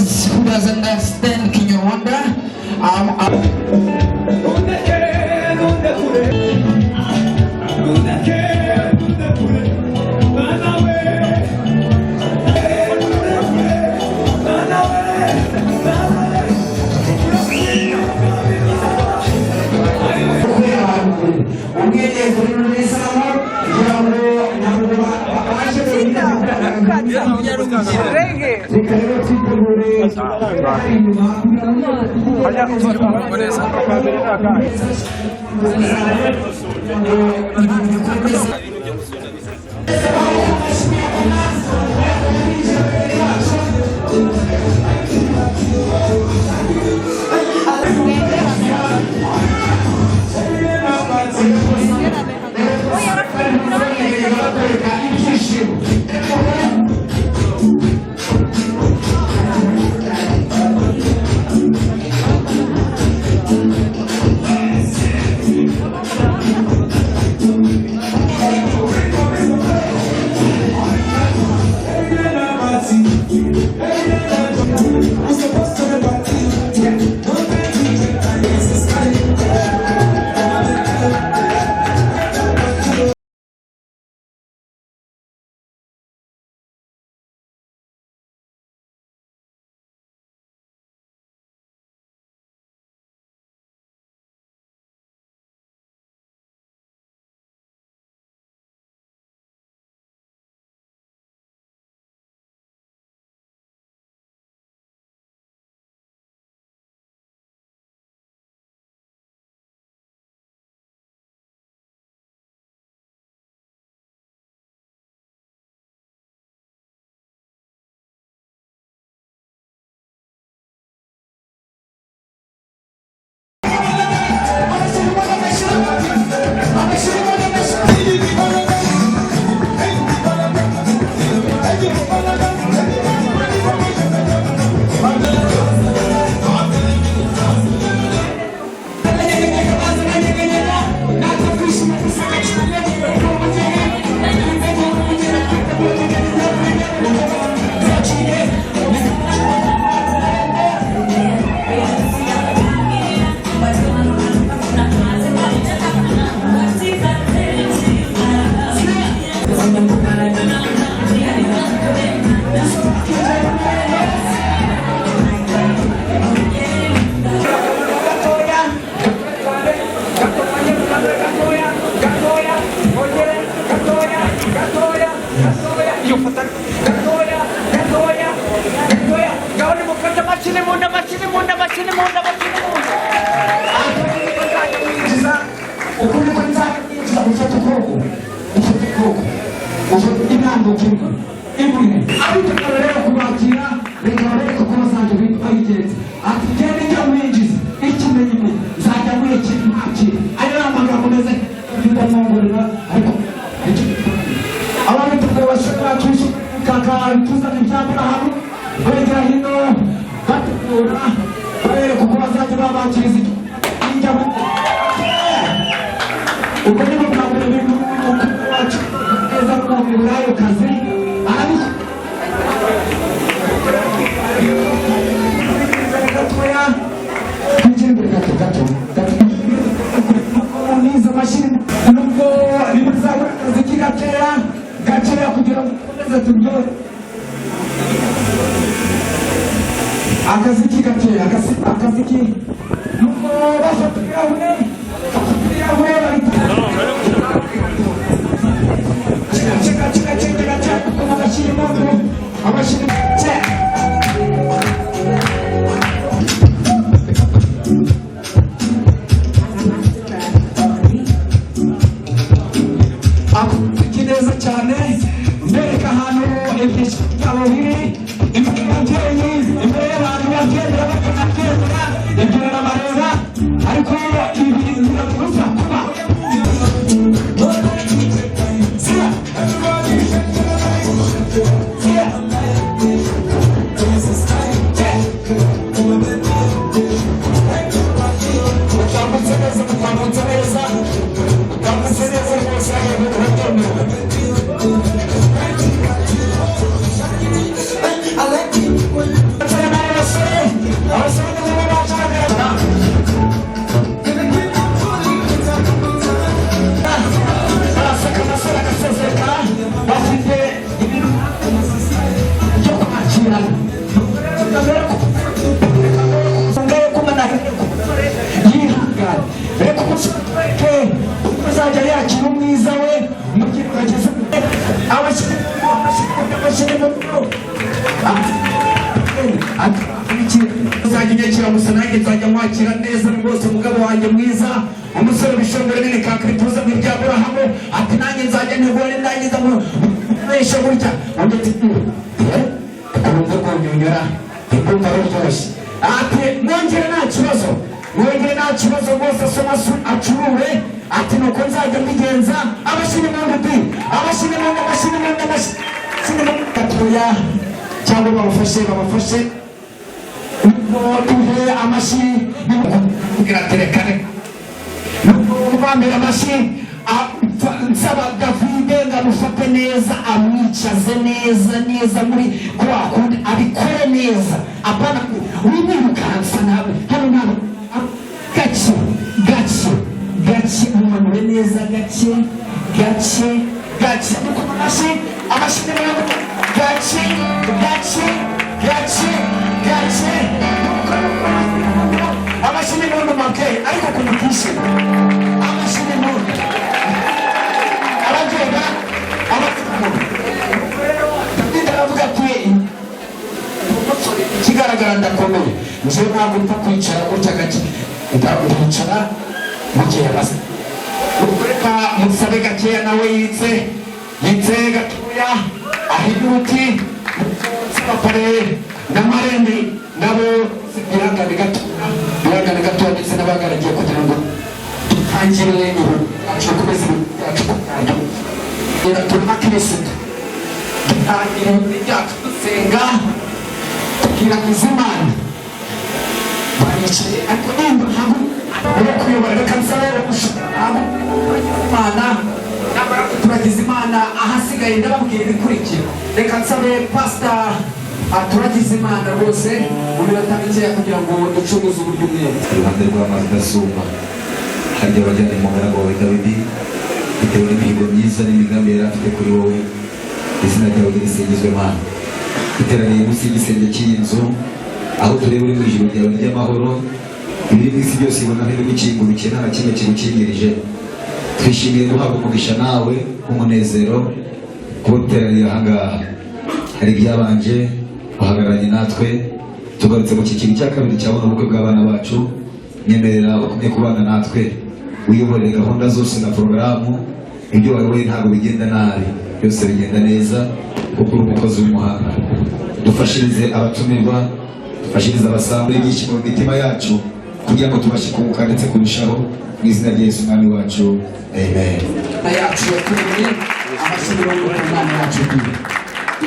those who doesn't understand Kinyarwanda, Nzajya musanage nzajya mwakira neza rwose umugabo wanjye mwiza umusore bishongore nini kakripuza mu bya Aburahamu ati nanjye nzajya ntibone ndangiza mu mesha burya undi ati urumva ko nyonyora ikumva rwose ati mwongere nta kibazo rwose soma acuruwe ati nuko nzajya mbigenza abashini mu ndi abashini mu katuya cyangwa babafashe tuhe amashi kugira terekane n'ubambira amashi nsaba Davide ngamufate neza amwicaze neza muri kwa kundi abikore neza apana wimukansa nawe hano nawe gace umanure neza gace nuko amashi n'abantu gace amashini n'undi make ariko kumutishe amashini n'undi abagenda aravuga ati kigaragara ndakomeye njyewe ntabwo mpfa kwicara gutya gake ndicara mugihe basa reka musabe gakeya nawe yitse gatoya ahiduti pare n'amarembi nabo birangane gato ndetse n'abagaragiye kugira ngo dutangire acukomeze turakirisitu dutangire ibyacu dusenga tukiragiza Imana baricaye ariko nimba ntabwo uri kuyobora reka nsaba Imana turagiza Imana ahasigaye ndababwira ibikurikira reka nsabe pastor turagize Imana rwose uminota mikeya kugira ngo ducuruze uburyo bwose iruhande rw'amazi adasuma harya abajyana umugaragu wawe Dawidi bitewe n'imihigo myiza n'imigambi yari afite kuri wowe izina ryawe risingizwe Mana iteraniye munsi y'igisenge cy'iyi nzu aho tureba uri mu ijuru ryawe ry'amahoro ibiri mu isi byose ibona ntibigukingurukiye nta na kimwe kigukingirije twishimiye guhabwa umugisha nawe w'umunezero kuba duteraniye ahangaha hari ibyabanje uhagararanye natwe tugarutse mu cyiciro cya kabiri cyabona ubukwe bw'abana bacu nyemerera ukomeye kubana natwe wiyoborere gahunda zose na porogaramu ibyo wayoboye ntabwo bigenda nabi byose bigenda neza kuko uri umukozi w'umuhanga dufashirize abatumirwa dufashirize abasanzwe ibyishimo mu mitima yacu kugira ngo tubashe kunguka ndetse kurushaho mu izina rya Yesu Umwami wacu amen.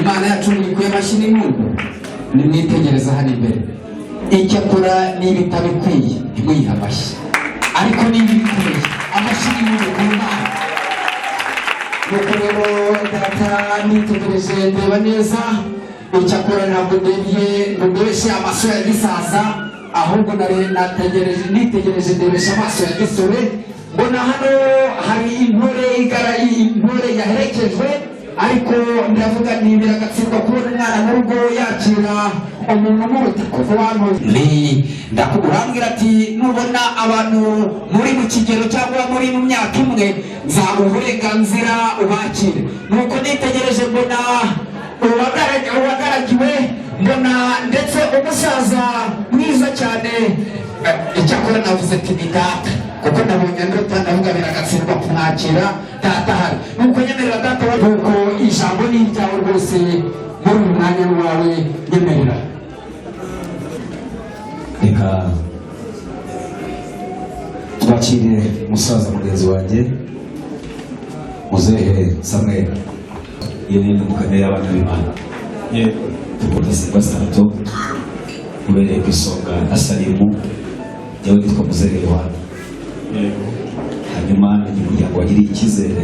Imana yacu nikuye amashini mungu nimwitegereza hano imbere icyo akora niba itabikwiye ntimuyihe amashyi ariko niba ibikwiye amashini mungu ku Mana nuko rero data nitegereje ndeba neza icyo akora ntabwo ndebeshe amaso ya gisaza ahubwo nitegereje ndebeshe amaso ya gisore mbona hano hari intore yaherekejwe ariko ndavuga nibira agatsindwa kubona umwana mu rugo yakira umuntu muruta kuva wano ndakubwira ati nubona abantu muri mu kigero cyangwa muri mu myaka imwe nzaha uburenganzira ubakire nuko nitegereje mbona uwagaragiwe mbona ndetse umusaza mwiza cyane icyakora navuze ati ni data kuko nabonye ndota ndavuga biragatsindwa kumwakira data hari nuko nyemerera data nuko ijambo ni iryawe rwose muri uyu mwanya wawe nyemerera reka twakire umusaza mugenzi wanjye muzehe Samuel iyo ni indamukane y'abana b'Imana tuvuga Simba Sanato ubereye ku isonga na Salimu yewe nitwa muzehe Yohana hanyuma ni umuryango wagiriye icyizere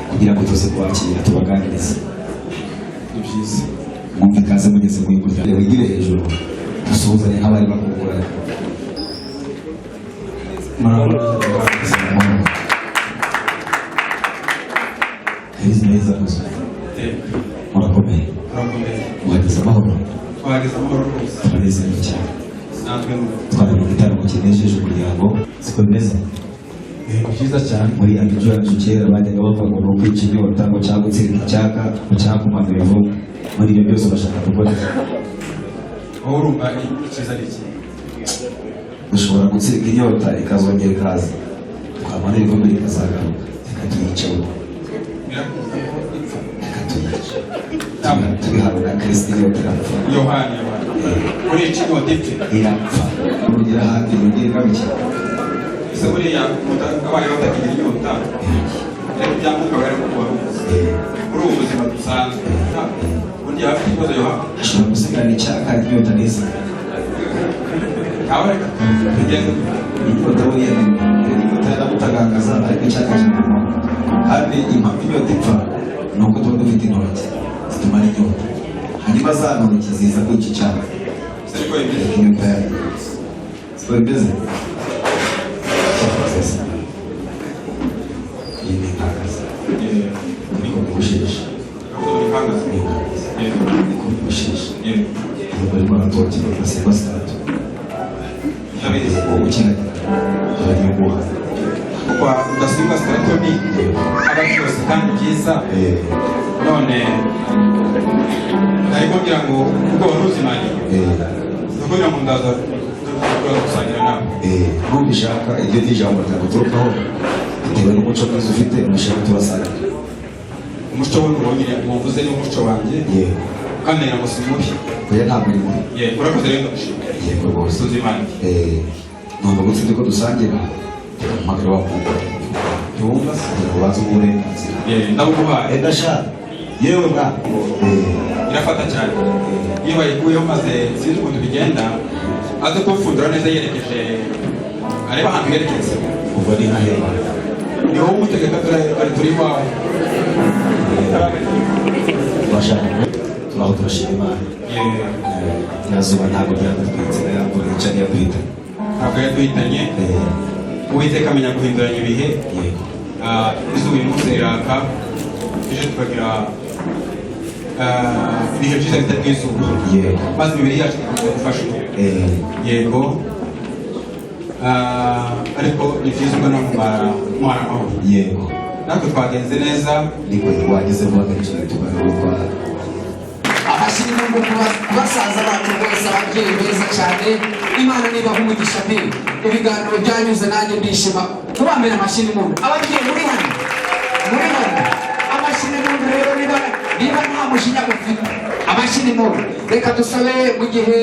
kugira ngo tuze kubakira tubaganirize ni byiza mwumve ikaze mugeze mu muryango wigire hejuru dusuhuzanye nk'abari bakuguranye Herizi neza gusa murakomeye mwageze amahoro turanezerewe cyane twari mu gitaramo kinejeje umuryango siko bimeze cyiza cyane. muri amico yacu kera bajyaga bavuga ngo ni ukwica inyota ngo cyangwa gutsinda icyaka ngo cyangwa kumanura ivuga. Muri ibyo byose bashaka gukora wowe urumva icyiza ari iki? ushobora gutsinda inyota ikazongera ikaza twamanura ivuga ikazagaruka ikatuyicaho tubihabwa na Kristo inyota irapfa. Yohani muri iki inyota ipfe irapfa urugero ahandi yongera igarukira. ese buriya abaye batagira inyota ariko ibyangombwa bari kuba muri ubu buzima dusanzwe burya hafite ikibazo Yohani ashobora gusigarana icyaka inyota neza aho reka tugende inyota buriya inyota yaramutagangaza ariko icyaka kiguma. kandi impamvu inyota ipfa ni uko tuba dufite intoki zitumara inyota hanyuma za ntoki ziza kwica icyaka ariko ibyo inyota yayo siko bimeze. iyi ni inkagazi niko kubushisha niko kubushisha iyo bari baratoki bagasimba sitatu ukinagira abagiye guha kwa udasimba stratoni abacyose kandi byiza none ariko ngira ngo ubwo waruzimanye kugira ngo ndaza gusangira nawe nubishaka iryo ni ijambo ryaguturukaho bitewe n'umuco mwiza ufite umushaka tubasangira. umuco we wongere muvuze n'umuco wanjye kandi ngira si mubi oya ntabwo uri mubi urakoze rero ndashimira yego rwose tuzimanye numva gutsinda ko dusangira umugabo wakumva ntiwumva se ubanza uburenganzira ndabuguhaye ndashaka yewe mwana irafata cyane iyo bayikuyeho maze sinzi ukuntu bigenda aze kumfundura neza yerekeje areba ahantu yerekeze ubwo ni nka heba ni wowe umutegeka ari turi iwawe turashaka turaho turashima Imana irazuba ntabwo byadutwitse yambura icyo niyo duhitanye ntabwo yaduhitanye uwiteka amenya guhinduranya ibihe izuba uyu munsi riraka ejo tukagira ibihe byiza bitari izuba maze imibiri yacu igakomeza gufasha yego ariko ni byiza ubwo no kumara umwana amahoro yego natwe twagenze neza niko twageze vuba gaciro tugaruka abashyira mu basaza bacu bose ababyeyi beza cyane Imana nibaha umugisha pe ibiganiro byanyuze nanjye ndishima tubamera amashyi n'umuntu ababyeyi muri hano amashyi n'umuntu rero niba nta mushinya mufite amashyi n'umuntu reka dusabe mu gihe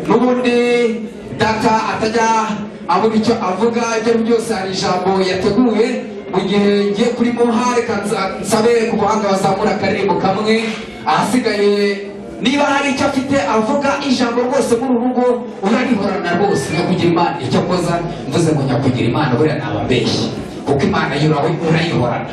n'ubundi data atajya abona icyo avuga ibyo byose hari ijambo yateguye mu gihe ngiye kuri muha reka nsabe ku buhanga bazamura akaririmbo kamwe ahasigaye niba hari icyo afite avuga ijambo rwose muri uru rugo urarihorana rwose nyakugira Imana icyo koza mvuze ngo nyakugira Imana buriya naba mbeshyi kuko Imana yurawe urayihorana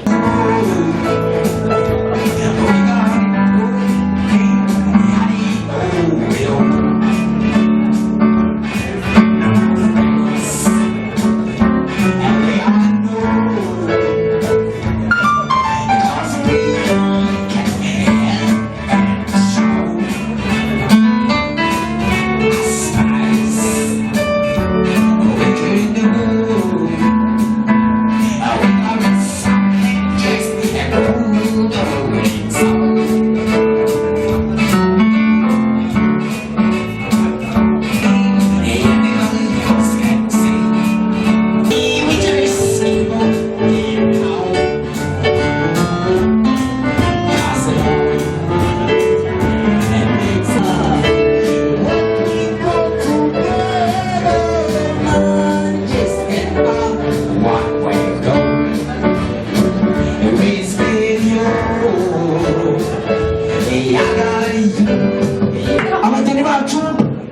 abageni bacu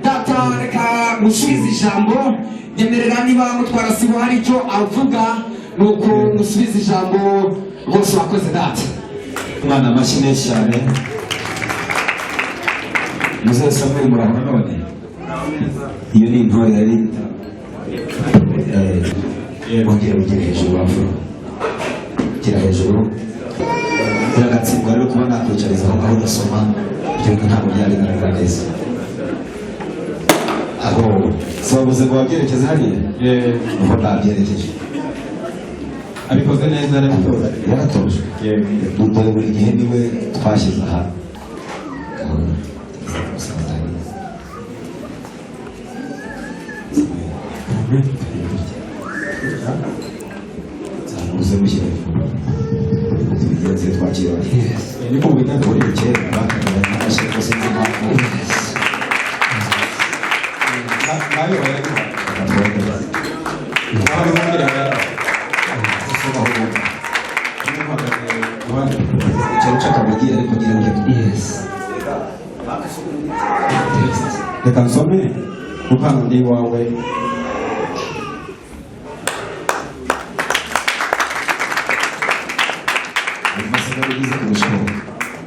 data reka musubize ijambo nyemerera niba mutwara sibo hari icyo avuga nuko musubize ijambo bose bakoze data Imana amashyi menshi cyane muze Samuel murabona none iyo ni intore yari ongera ugere hejuru wafuro gira hejuru biragatsindwa rero kuba nakwicariza aho ngaho udasoma ibyo ntabwo byari bigaragara neza aho si wabuze ngo wabyerekeze hariya nuko ntabyerekeje abikoze neza arabitoza yaratojwe dore buri gihe niwe twashyize aha uze mushyire tubigenze twakira niko biganza buri kera bakagirana n'abashyirwa sinzi impamvu nayo baragira bakatwongera naho bamubwira icyaro cy'akabagi ariko ngira ngo reka nsome kuko hano ndi iwawe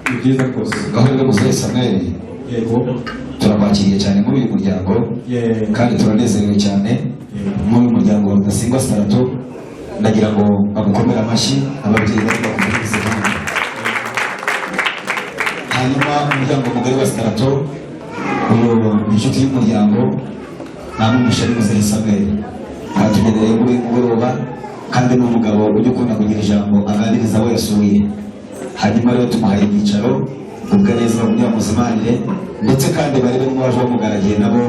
ni byiza rwose gahunda muzehe Samuel yego turakwakiriye cyane muri uyu muryango kandi turanezerewe cyane muri uyu muryango wa Rudasingwa Strato ndagira ngo bagukomere amashyi ababyeyi bari bakuvurize hanyuma umuryango mugari wa Strato uyu inshuti y'umuryango nta n'umushari muzehe Samuel atumenyereye muri uyu mugoroba kandi ni umugabo ujya ukunda kugira ijambo aganiriza abo yasuye hanyuma rero tumuhaye ibyicaro ubwo neza bamunyura muzimanire ndetse kandi barebe n'uwaje bamugaragiye nabo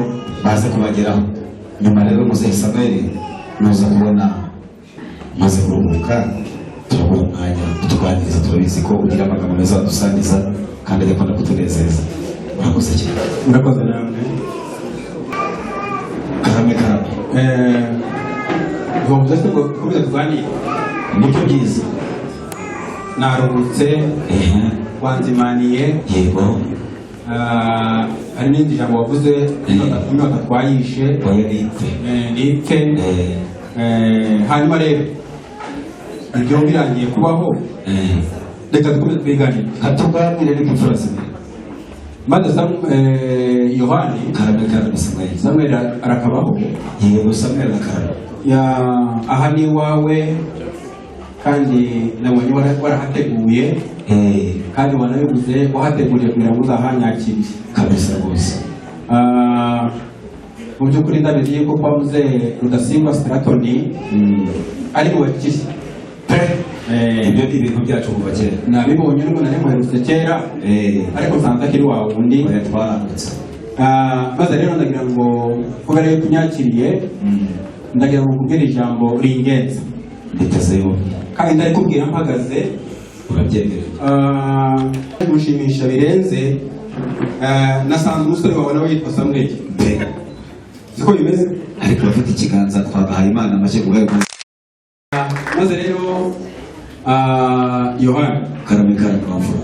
baze kubageraho nyuma rero muzehe Samuel nuza kubona maze kuruhuka turabona umwanya kutuganiriza turabizi ko ugira amagambo meza wadusangiza kandi agakunda kutunezeza murakoze cyane murakoze namwe karame bavuze ko kubuze tuganire nibyo byiza naruhutse wanzimaniye yego hari n'indi jambo wavuze inyota twayishe oya nipfe nipfe hanyuma rero ibyo birangiye kubaho reka dukomeze twiganire hatuganire n'imfura zibiri maze Yohani karame Samuel arakabaho yego Samuel akarame aha ni iwawe kandi nabonye warahateguye kandi wanabivuze wahateguriye kugira ngo uzahanyakire kabisa rwose mu by'ukuri ndabizi ko kwavuze Rudasingwa Strato ari mu bakiri ibyo ni ibintu byacu kuva kera nabibonye n'ubu nari muherutse kera ariko nsanze akiri wawe undi twarambutse maze rero ndagira ngo kuba rero tunyakiriye ndagira ngo nkubwire ijambo ringenza mbitezeho kandi ndari kubwira mpagaze urabyemera gushimisha birenze nasanze umusore wawe nawe yitwa Samuel siko bimeze ariko bafite ikiganza twagahaye Imana amashyi guhera maze rero Yohani karame wamfura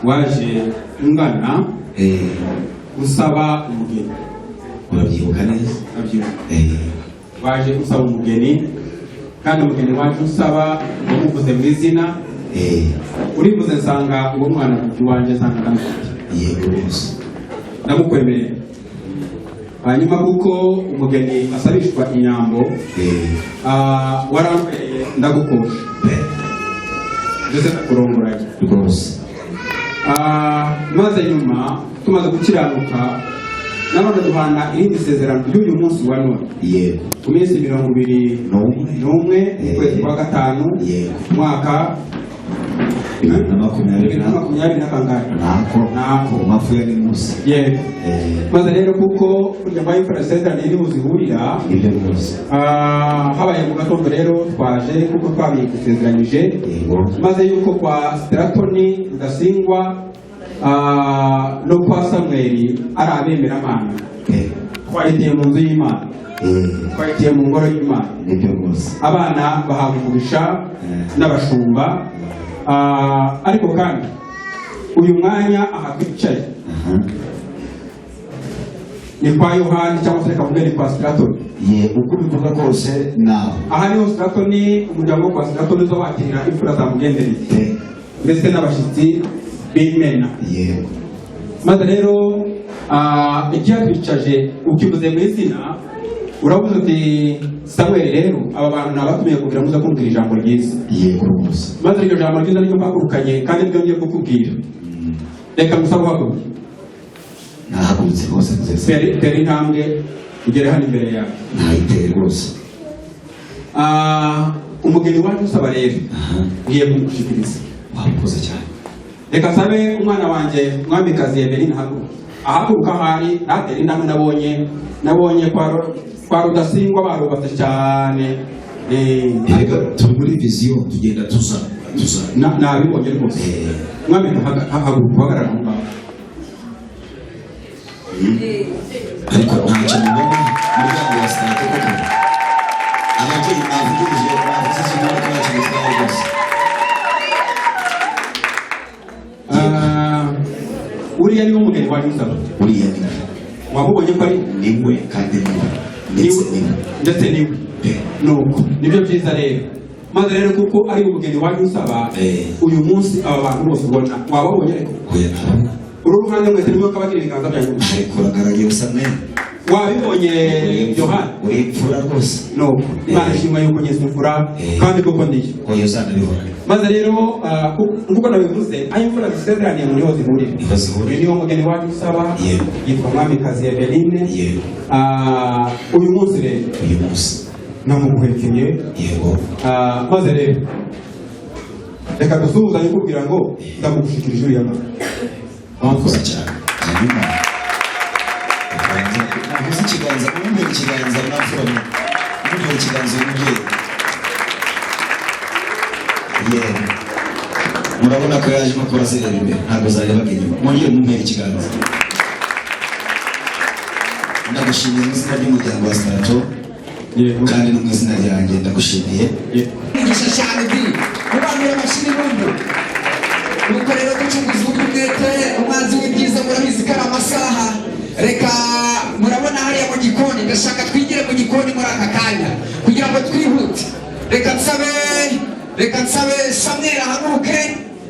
waje ungana usaba umugeni urabyibuka neza waje usaba umugeni kandi umugeni waje usaba umuvuze mu izina urivuze nsanga uwo mwana kuki wanje nsanga ndamufite yego rwose ndamukwemerera hanyuma kuko umugeni asabishwa inyambo warambereye ndagukosha ndetse ndakurongoranye rwose maze nyuma tumaze gukiranuka nanone duhana irindi sezerano ry'uyu munsi wa none yego ku minsi 21 ukwezi kwa gatanu umwaka 2020 nako mafu ya nimusi yego maze rero kuko nyuma y'imfura sezerano iri buzihurira ibyo rwose habaye mu gatondo rero twaje kuko twabigusezeranyije maze yuko kwa Stratoni Rudasingwa no kwa Samuel ari abemeramana twahitiye mu nzu y'Imana twahitiye mu ngoro y'Imana nibyo rwose abana bahabwa umugisha n'abashumba ariko kandi uyu mwanya aha twicaye ni kwa Yohani cyangwa se kavuge ni kwa Stratoni uko bivuga rwose nawe aha niho Stratoni umuryango wo kwa Stratoni uza wakirira imfura za mugendereye ndetse n'abashyitsi b'Imena yego maze rero icyatwicaje ukivuze mu izina uravuze uti Samuel rero aba bantu nabatumiye kugira ngo uze kumbwira ijambo ryiza yego rwose maze iryo jambo ryiza ryo mpagurukanye kandi nibyo ngiye kukubwira reka musaba uhaguruke nahagurutse rwose tera intambwe ugere hano imbere yawe ntayitere rwose umugeni wacu usaba rero ngiye kumushikiriza. wakoze cyane. Reka nsabe umwana wanjye mwamikazi Emeline ahaguruka ahari natera intambwe nabonye kwa Rudasingwa barubatse cyane. Reka turi muri vision tugenda tuza nabibonye rwose. Mwamika haguruka uhagarara aho ngaho. ariko ntacyo mubona umuryango wa Sitade koko ababyeyi bavugirije bavuze ikintu ariko ntacyo gitwaye rwose. Uriya niwe mugeni wacu usaba. uriya ni Wamubonye ko ari niwe kandi ndetse niwe nuko nibyo byiza rero. Maze rero kuko ari umugeni wacu usaba uyu munsi aba bantu bose ubona wababonye ariko uru ruhande mwese nimwe kabagira ibiganza byanyu ariko uragaragaye usa neza. wabibonye Yohana uripfura rwose nuko Imana ishimwe yuko ngeze imfura kandi koko ndiyo oyo uzanabibona. maze rero nkuko nabivuze ayo imfura zisezeraniye mu niho zihurira. Uyu niwo mugeni wacu usaba yitwa Mwamikazi Emeline. Uyu munsi rero namuguhekeye yego. maze rero reka dusuhuzanye kubwira ngo ndamugushikirije uriya mwana. wakoze cyane. hanyuma navuze ikiganza umumbere ikiganza mwafuramo umumbere ikiganza y'umubyeyi. murabona ko yaje no kuba zireba imbere ntabwo zajya bajya inyuma. mwongere mumpere ikiganza. ndagushimiye mu izina ry'umuryango wa Strato kandi no mu izina ryanjye ndagushimiye. Igisha cyane bi mubambira amashini bundu nuko rero ducunguza ubwete umwanzi w'ibyiza murabizi ko ari amasaha. Reka murabona hariya mu gikoni ndashaka twigire mu gikoni muri aka kanya kugira ngo twihute. Reka nsabe Samuel ahaguruke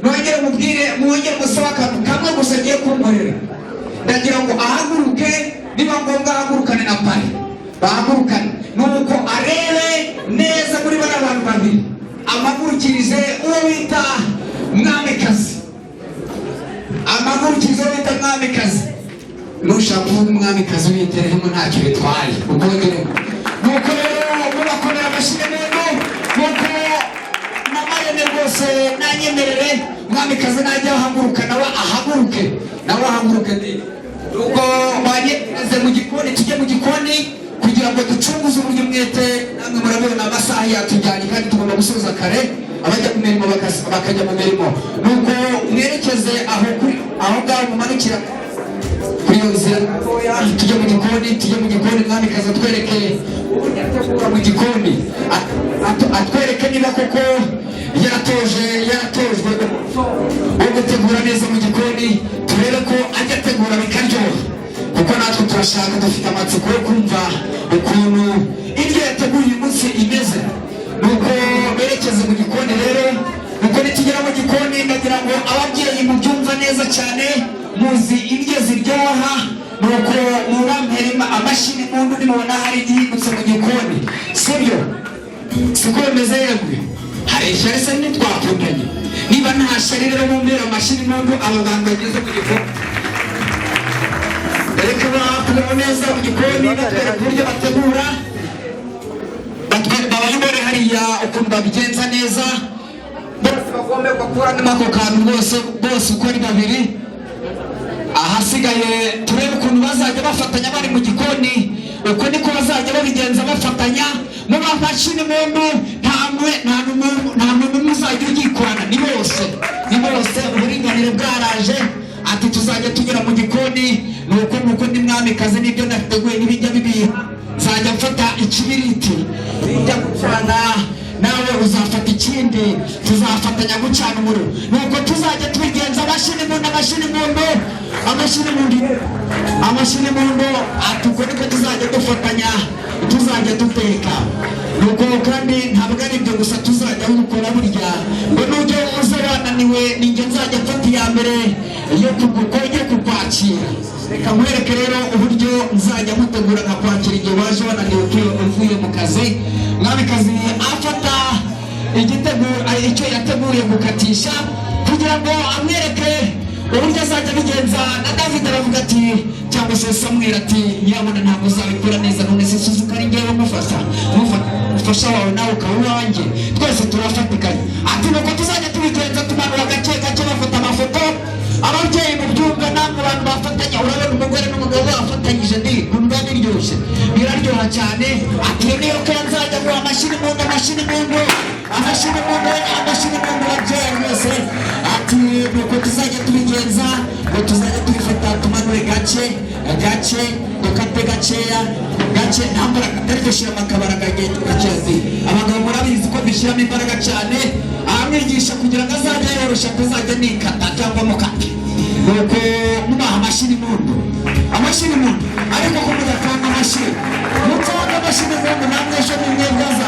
mwongere musaba akantu kamwe gusa agiye kunkorera. Ndagira ngo ahaguruke niba ngombwa ahagurukane na pari bahagurukane nuko arebe neza muri bano bantu babiri amagurukirize uwo bita Mwamikazi. Amagurukirize uwo bita Mwamikazi. Nushaka kuvuga Umwamikazi w'iterehemo ntacyo bitwaye ubwongere nuko rero mubakorera amashini neza nuko namarene rwose nanyemerere Mwamikazi najya ahaguruka nawe ahaguruke nuko bageze mu gikoni tujye mu gikoni kugira ngo ducunguze uburyo mwete. Namwe murabibona amasaha yatujyanye kandi tugomba gusoza kare abajya ku mirimo bakajya mu mirimo. Nuko mwerekeze aho ngaho mumanukira kuri iyo nzira tujye mu gikoni Mwamikazi atwereke mu gikoni atwereke niba koko yaratojwe wo gutegura neza mu gikoni. Turebe ko ajya ategura bikaryoha kuko natwe turashaka dufite amatsiko yo kumva ukuntu ibyo yateguye uyu munsi imeze. Nuko berekeze mu gikoni rero nuko nitugera mu gikoni ndagira ngo ababyeyi mubyumva neza cyane muzi indyo ziryoha. Nuko murampera amashini mundu nimubona hari igihindutse mu gikoni sibyo siko bimeze yegwe hari ishyari se ntitwakundanye niba nta shyari rero mumpera amashini mundu aba bantu bageze mu gikoni. Reka bakubona neza mu gikoni batwereka uburyo bategura babayobore hariya ukuntu babigenza neza bose bagombe bakuramo ako kantu bose uko ari babiri. Ahasigaye turebe ukuntu bazajya bafatanya bari mu gikoni uko niko bazajya babigenza bafatanya mu mashini mundu nta muntu uzajya ugikorana ni bose uburinganire bwaraje ati tuzajya tugera mu gikoni nuko ndi Mwamikazi nibyo nateguye n'ibijya bibiha nzajya mfata ikibiriti bijya gucana nawe uzafata ikindi tuzafatanya gucana umuriro nuko tuzajya tubigenza amashini mundu atuko niko tuzajya dufatanya tuzajya duteka. Nuko kandi ntabwo ari ibyo gusa tuzajya dukora burya ngo nujya uze wananiwe ninjye nzajya mfata iya mbere yo kukwakira. Reka nkwereke rero uburyo nzajya mutegura nkakwakira igihe waje wananiwe uvuye mu kazi. Mwamikazi afata icyo yateguriye gukatisha kugira ngo amwereke uburyo azajya abigenza. Na David aravuga ati cyangwa se Samweli ati nyabona ntabwo uzabikora neza none se Suzuka ari ngewe mufasha wawe nawe ukaba uwanjye twese turafatikanye ati nuko tuzajya tubigenza tumanura gake gake bafata amafoto ababyeyi mu byumba namwe abantu bafatanya urabona umugore n'umugabo bafatanyije ndi kumva biryoshye biraryoha cyane ati niyo ko nzajya guha amashini mu ngo babyeyi mwese ati nuko tuzajya tubigenza ngo tuzajya tubifata tumanure gake gake dukate gakeya gake ntambara atari dushyiramo akabaraga gake abagabo murabizi ko dushyiramo imbaraga cyane amwigisha kugira ngo azajya yoroshya kuzajya nikata cyangwa mukate nuko mubaha amashini mundu ariko ko mudatanga amashini mutanga amashini mundu namwe ejo nimwebwaza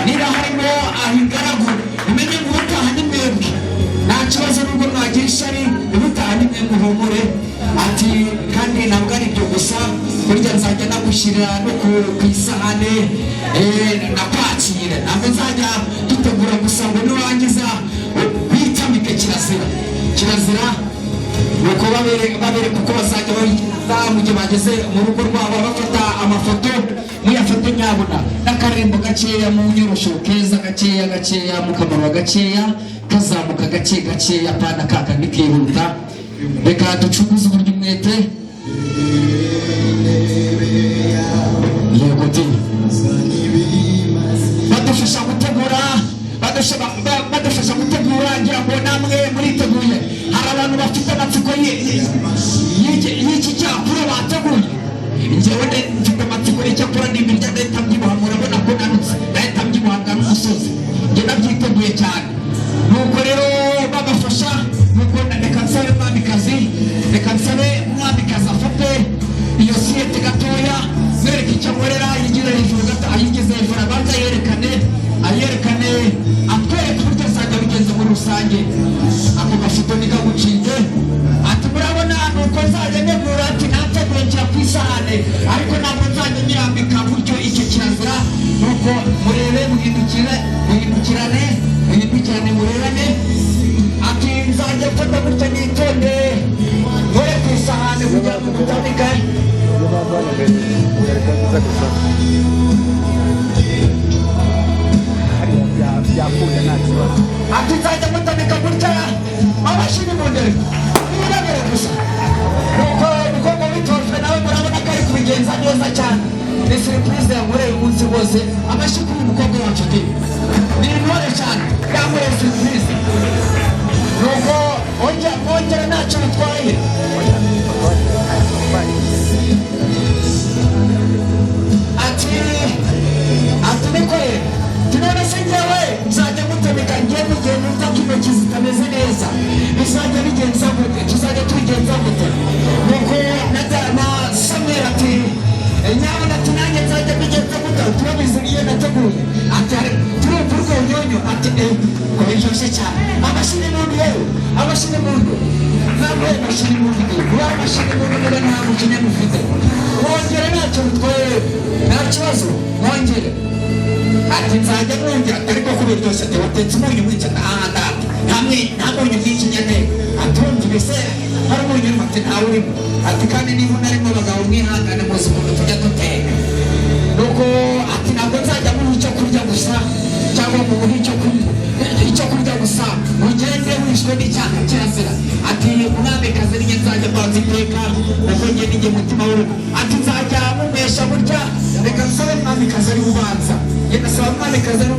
niba harimo ahingaragu umenye ngo ubutaha ni mwebwe nta kibazo nubwo mwagira ishari ubutaha ni mwe muhumure ati kandi ntabwo ari ibyo gusa burya nzajya nagushyirira no ku isahane nakwakira ntabwo nzajya dutegura gusa ngo niwangiza witamike kirazira nuko babereka uko bazajya bayigenza mu gihe bageze mu rugo rwabo bafata amafoto muyafate nyabona n'akarembo gakeya mu nyorosho keza gakeya mu kamaro gakeya kazamuka gakeya pana kakandi kihuta reka ducuguze uburyo umwete yego ti badufasha gutegura ngira ngo namwe muriteguye hari abantu bafite amatsiko y'iki cyakura bateguye njyewe mfite amatsiko y'icyakura n'imirya ndahita mbyibuha murabona ko nanutse ndahita mbyibuha n'umusozi njye nabyiteguye cyane nuko rero babafasha nuko reka nsabe mwamikazi afate iyo siyete gatoya mwereke icyo akorera yigize hejuru abanza ayerekane atwereke uburyo azajya abigenza muri rusange ako gafoto nikagucike ati murabona nuko nzajya negura ati nateguye nshyira ku isahane ariko ntabwo nzajya nyirambika buryo icyo kirazira nuko murebe muhindukirane murebane ati nzajya mfata gutya nitonde nkore ku isahane kugira ngo mutandike ati nzajya mutandika gutya amashini mu ndege birabere gusa nuko umukobwa witojwe nawe murabona ko ari kubigenza neza cyane ni surprise yankoreye umunsi wose amashyi kuri umukobwa wacu ati ni intore cyane yankoreye surprise nuko ongera ntacyo bitwaye ati nikoreye tunone se njyewe nzajya mutamika ngiye mugihe numva ko intoki zitameze neza bizajya bigenza gute tuzajya tubigenza gute nuko na Samweli ati nyabona ati nanjye nzajya mbigenza gute turabizi iyo nateguye ati turumva urwo nyonyo ati ko biryoshye cyane amashini mundu yewe amashini mundu ntabwo amashini mundu kuba amashini mundu niba nta mukinya mufite mwongere ntacyo bitwaye nta kibazo mwongere ati nzajya mwongera ariko kubera byose ati watetse umunyu mwinshi nta munyu mwinshi nyane atumva mbese hari umunyu urimo ati ntawe urimo ati kandi niba unarimo abagabo mwihangane muzi ukuntu tujya duteka nuko ati ntabwo nzajya muha icyo kurya gusa cyangwa mubuhe icyo kurya gusa mugende wishwe n'icyaha kirazira ati umwamikazi ninjye nzajya mbanza iteka nuko njye ninjye mutima w'urugo ati nzajya mumesha burya reka nsabe umwamikazi ari ubanza yenda saba umwamikazi ari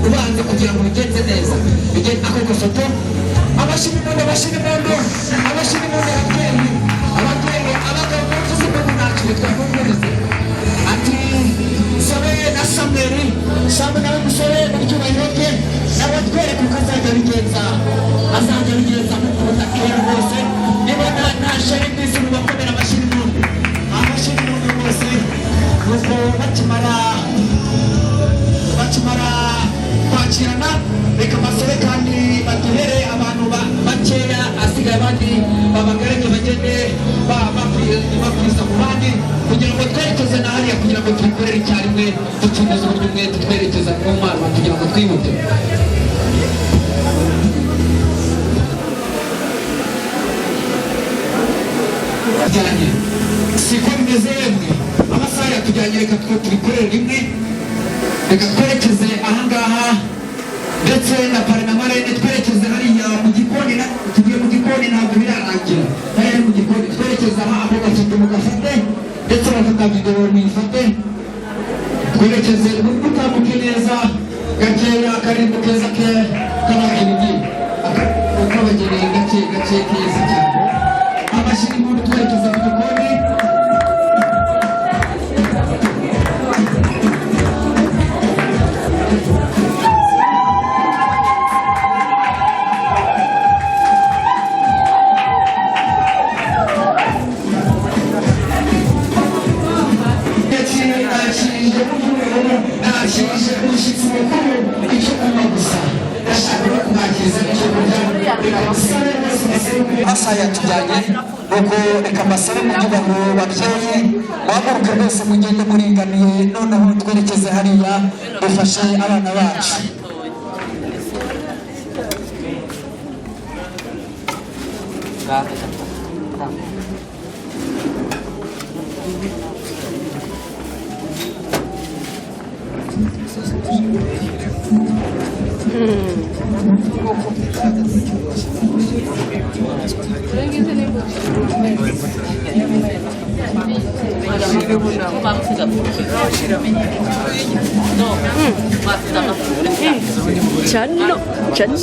ubanza kugira ngo bigenze neza ako gafoto amashini mundu ababyeyi abagabo bavuze ko ntacyo bitwaye ati sabe na Samweli nawe musore mu cyubahiro bwe nawe twereke uko azajya abigenza mukunda kera rwose niba nta shari mwese mubakomera amashini mundu rwose nuko bakimara kwakirana reka basore kandi baduhere abantu bakeya asigaye abandi babagarage bagende bakwiza mu bandi kugira ngo twerekeze na hariya kugira ngo tubikorere icyarimwe dutumize uburyo umwe tutwerekeza ku Mana kugira ngo twihute ajyanye siko bimeze yemwe amasaha yatujyanye reka twe tubikorere rimwe reka twerekeze ahangaha ndetse na pare na marene twerekeze hariya mu gikoni tugiye mu gikoni ntabwo birarangira hariya mu gikoni twerekeze aha aho gafoto mugafate ndetse bafata videwo mwifate twerekeze mutambuke neza gakeya akarimbo keza k'abageni k'abageni gake gake keza cyane amashyi y'umuntu twerekeza mu gikoni nakirije umushyitsi mukuru icyo kunywa gusa ndashaka no kumwakiriza icyo kurya reka musabe bose baseruke amasaha yatujyanye nuko reka mbasabe kugira ngo babyeyi muhaguruke rwose mugende muringaniye noneho twerekeze hariya dufashe abana bacu Channo, Channo.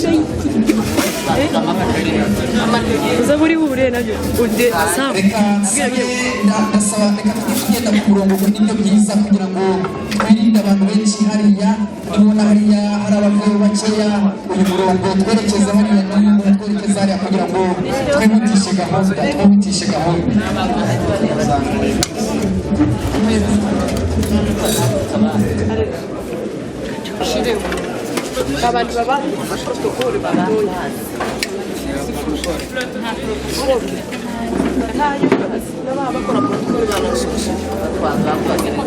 Cosa volevo pure na ude sam. Ndasaba reka tugenda ku murongo munini byiza kugira ngo twirinde abantu benshi hariya tubona hariya hari abagore bakeya uyu murongo twerekeza hariya n'uyu twerekeza hariya kugira ngo twihutishe gahunda Abantu baba protokoli batoye.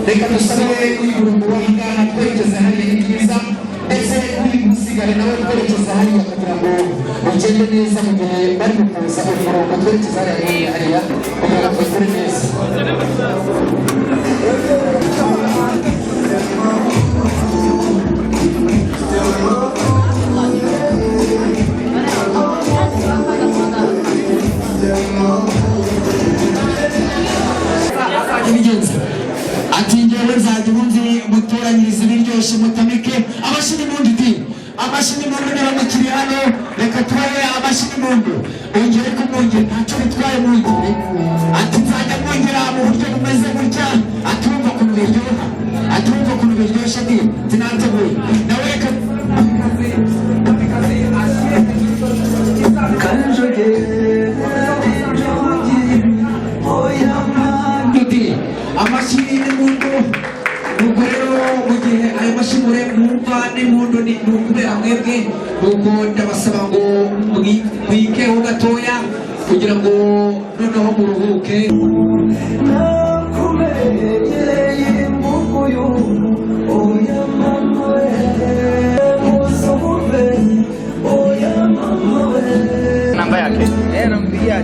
reka dusabe uyu murongo w'ahangaha twerekeza hariya ni byiza ndetse uri gusigara nawe twerekeza hariya kugira ngo ugende neza mu gihe bari gukuza uyu murongo twerekeza hariya kugira ngo twikore neza ati njyewe nzajya ubundi mutoranyiriza ibiryoshye mutamike amashyi n'impundu iti amashyi n'impundu niba mukiri hano reka tubahe amashyi n'impundu ongere kumwongera ntacyo bitwaye mwongere ati nzajya mwongera mu buryo bumeze gutya atumva ukuntu biryoha atumva ukuntu biryoshye ndi tinateguye nawe reka amashyi n'impundu nuko rero mu gihe ayo mashyi mwumva n'impundu ni ukubera mwebwe nuko ndabasaba ngo mwikeho gatoya kugira ngo noneho muruhuke namba yake nampigia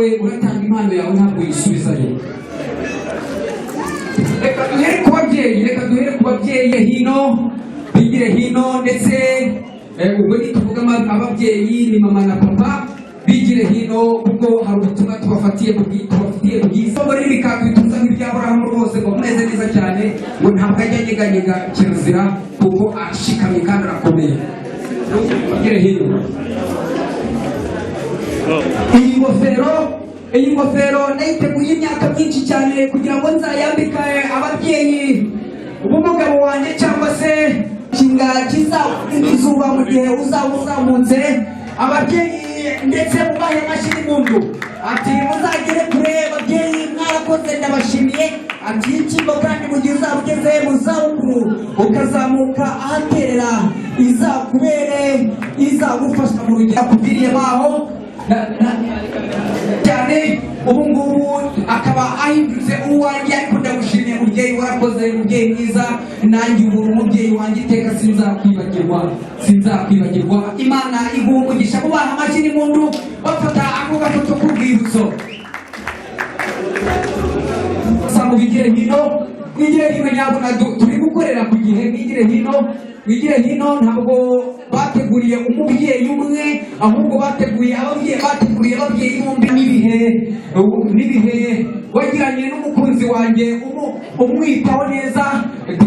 nawe uratanga impano yawe ntabwo uyisubizayo. Reka duhere ku babyeyi hino, bigire hino, ndetse ubwo nituvuga ababyeyi ni mama na papa, bigire hino kuko hari ubutumwa tubafatiye bwiza. Muri bikakwituza nk'iby'Aburahamu rwose ngo mumeze neza cyane, ngo ntabwo ajya anyeganyega kirazira kuko ashikamye kandi arakomeye. Bigire hino. Iyi ngofero nayiteguye imyaka myinshi cyane kugira ngo nzayambike ababyeyi b'umugabo wanjye, cyangwa se nshinga kizazuba mu gihe uzaba uzamutse. Ababyeyi ndetse mubahe amashyi n'impundu, ati muzagere kure ababyeyi, mwarakoze ndabashimiye. Ati icyimbo kandi mu gihe uzaba ugeze mu zabukuru ukazamuka ahaterera, izakubere izagufasha mu rugendo akubwiriye baho cyane. Ubu ngubu akaba ahindutse uwanjye, ariko ndagushimiye mubyeyi, warakoze mubyeyi mwiza. Nanjye ubu umubyeyi wanjye iteka sinzakwibagirwa. Imana iguha umugisha. Mubaha amashyi n'impundu bafata ako gafoto k'urwibutso. Bigire hino nyabuna, turi gukorera ku gihe. Bigire hino ntabwo bateguriye umubyeyi umwe, ahubwo bateguriye ababyeyi bombi. N'ibihe wagiranye n'umukunzi wanjye umwitaho neza,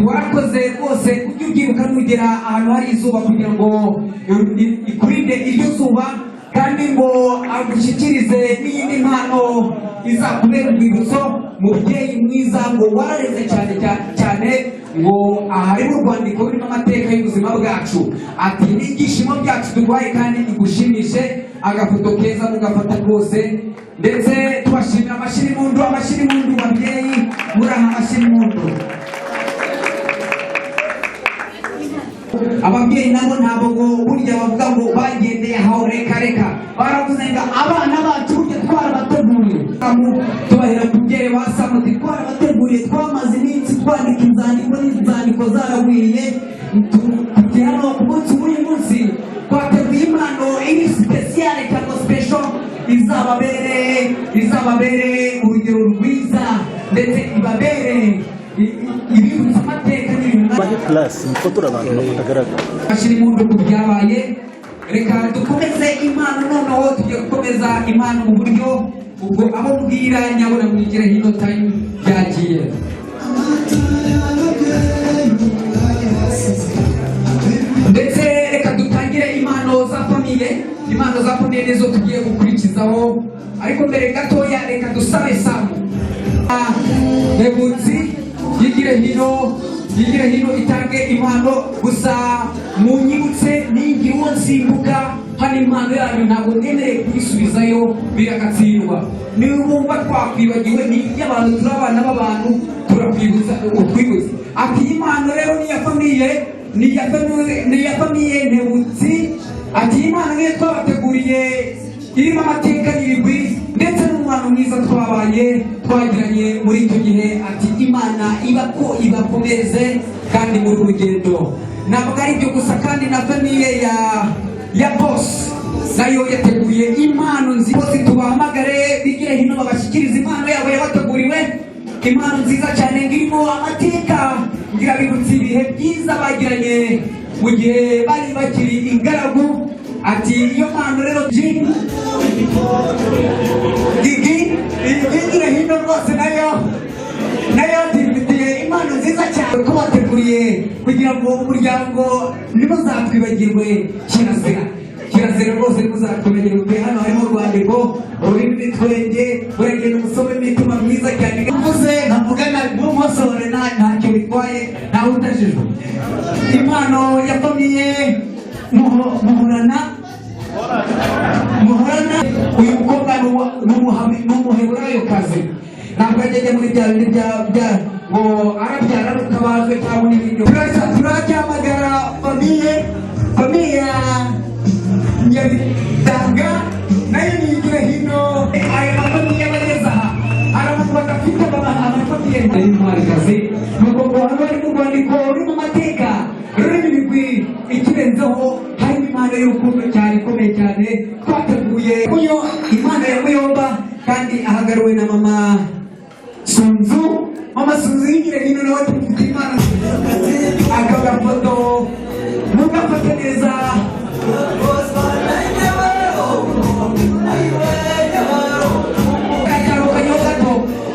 warakoze rwose. ujye ubyibuka nugera ahantu hari izuba kugira ngo ikurinde iryo zuba, kandi ngo agushyikirize n'iyindi mpano izakubera urwibutso. Mubyeyi mwiza, ngo warareze cyane, ngo ahari urwandiko rurimo amateka y'ubuzima bwacu. Ati n'ibyishimo byacu turwaye kandi igushimishe. Agafoto keza mugafata rwose, ndetse tubashimira. amashyi n'impundu babyeyi, muraha amashyi n'impundu. Ababyeyi nabo ntabwo burya bavuga ngo bagendeye aho reka, baravuze ngo abana bacu burya twarabateguriye. Tubahera ku byeyi basamuti, twarabateguriye, twamaze iminsi twandika inzandiko zaragwiriye. Kugera no ku munsi w'uyu munsi twateguye impano iri sipesiyale cyangwa special, izababere urugero rwiza, ndetse ibabere ibibutsa amateka n'ibintu. Ashyira impundu ku byabaye. Reka dukomeze impano noneho, tugiye gukomeza impano mu buryo ubwo abo mbwira nyabona mwigire hino time byagiye. Ndetse reka dutangire impano za famiye nizo tugiye gukurikizaho, ariko mbere gatoya reka dusabe Samu Nebutsi yigire hino itange impano. Gusa munyibutse ningira uwo nsimbuka, hano impano yanyu ntabwo nemereye kuyisubizayo biragatsindwa. Niba wumva twakwibagiwe, ni iby'abantu, turi abana b'abantu, turakwibutsa utwibutse. Ati impano rero ni iya famiye Nebutsi. Ati impano niyo twabateguriye, irimo amateka y'ibigwi ndetse n'umubano mwiza twagiranye muri icyo gihe. Ati Imana ibakomeze kandi muri urugendo. Ntabwo ari ibyo gusa, kandi na famiye ya boss nayo yateguye impano nziza. Tubahamagare bigire hino babashyikiriza impano yabo yabateguriwe. Impano nziza cyane ngirimo amateka, ngira bibutse ibihe byiza bagiranye mu gihe bari bakiri ingaragu. Ati iyo mpano rero igire hino rwose, nayo dufitiye impano nziza cyane ko bateguriye kugira ngo umuryango ntimuzatwibagirwe. Kirazira rwose ntimuzatwibagirwe. Hano harimo urwandiko rurimo ibitwenge, uragenda umusome imitima myiza cyane. Mvuze nkavugana n'umusore ntacyo bitwaye, ntawe utajijwe. Impano ya famiye Muhorana. Uyu mukobwa n'umuheburayokazi, ntabwo ajya muri bya bindi ngo arabyara rukabazwe cyangwa n'ibindi. Turacyamagara famiye ya Bitanga, nayo niyigire hino. Aya mafamiye bageze aha, hari abantu badafite amafamiye y'intwarikazi. Nuko ngo hano bari mu rwandiko rurimo amateka, rurimo ibigwi. Ikirenzeho harimo impano y'urukundo cyane ikomeye cyane twateguye. Impano ya Muyomba mama Suzy yigire hino nawe tufite imana aka gafoto mugafate neza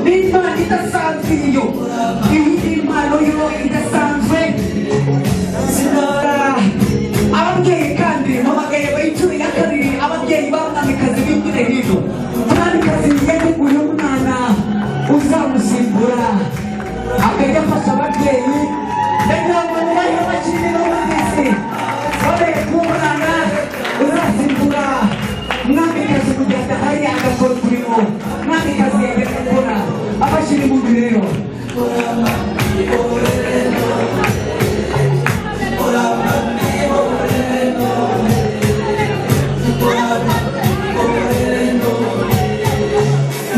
n'imana idasanzwe iyo impano yo idasanzwe ababyeyi kandi mpamagaye bayicumi na kabiri ababyeyi b'umwamikazi b'imbyino hino umwamikazi yateguye umwana uzamusimbura akajya afasha ababyeyi ndagira ngo mubahe amashyi n'ubuvugizi babere ku mwana uzasimbura umwamikazi kugira ngo ahari agakora umurimo umwamikazi yagiye gukora abashyira impundu rero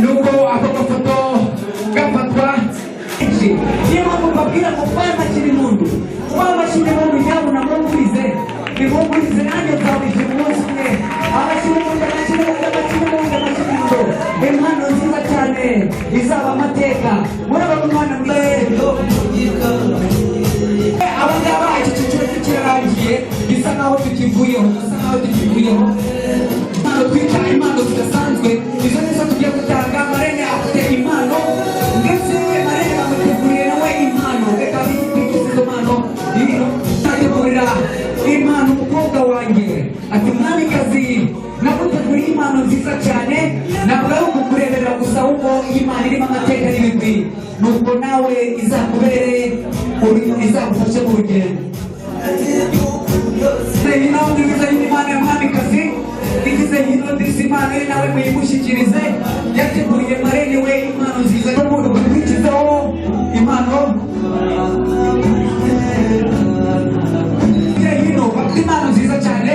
nuko ako gafoto gafatwa niyo mpamvu mbabwira ngo twabashyira impundu twabashyira impundu nyabuna mwumvirize nimwumvirize nanjye nzabije umunsi umwe abashyira impundu abashyira impundu abashyira impundu abashyira impundu impano nziza cyane izaba amateka murabona umwana mwiza abangaba iki cyiciro kirarangiye gisa nkaho tukivuyeho impano twicara impano zidasanzwe izo nizo tugiye gutanga marene afite impano ndetse marene bamuteguriye nawe impano reka bigize izo mpano ategurira impano umukobwa wanjye ati mwamikazi naguteguriye impano nziza cyane ntabwo ari ukukureberera gusa ahubwo iyi impano irimo amateka n'ibigwi nuko nawe izakubere izagufashe mu rugendo hino ngize impano ya mwamikazi igize hino ndetse impano ye nawe muyimushyikirize yateguriye marene we impano nziza n'umuntu ukurikizaho impano hino bafite impano nziza cyane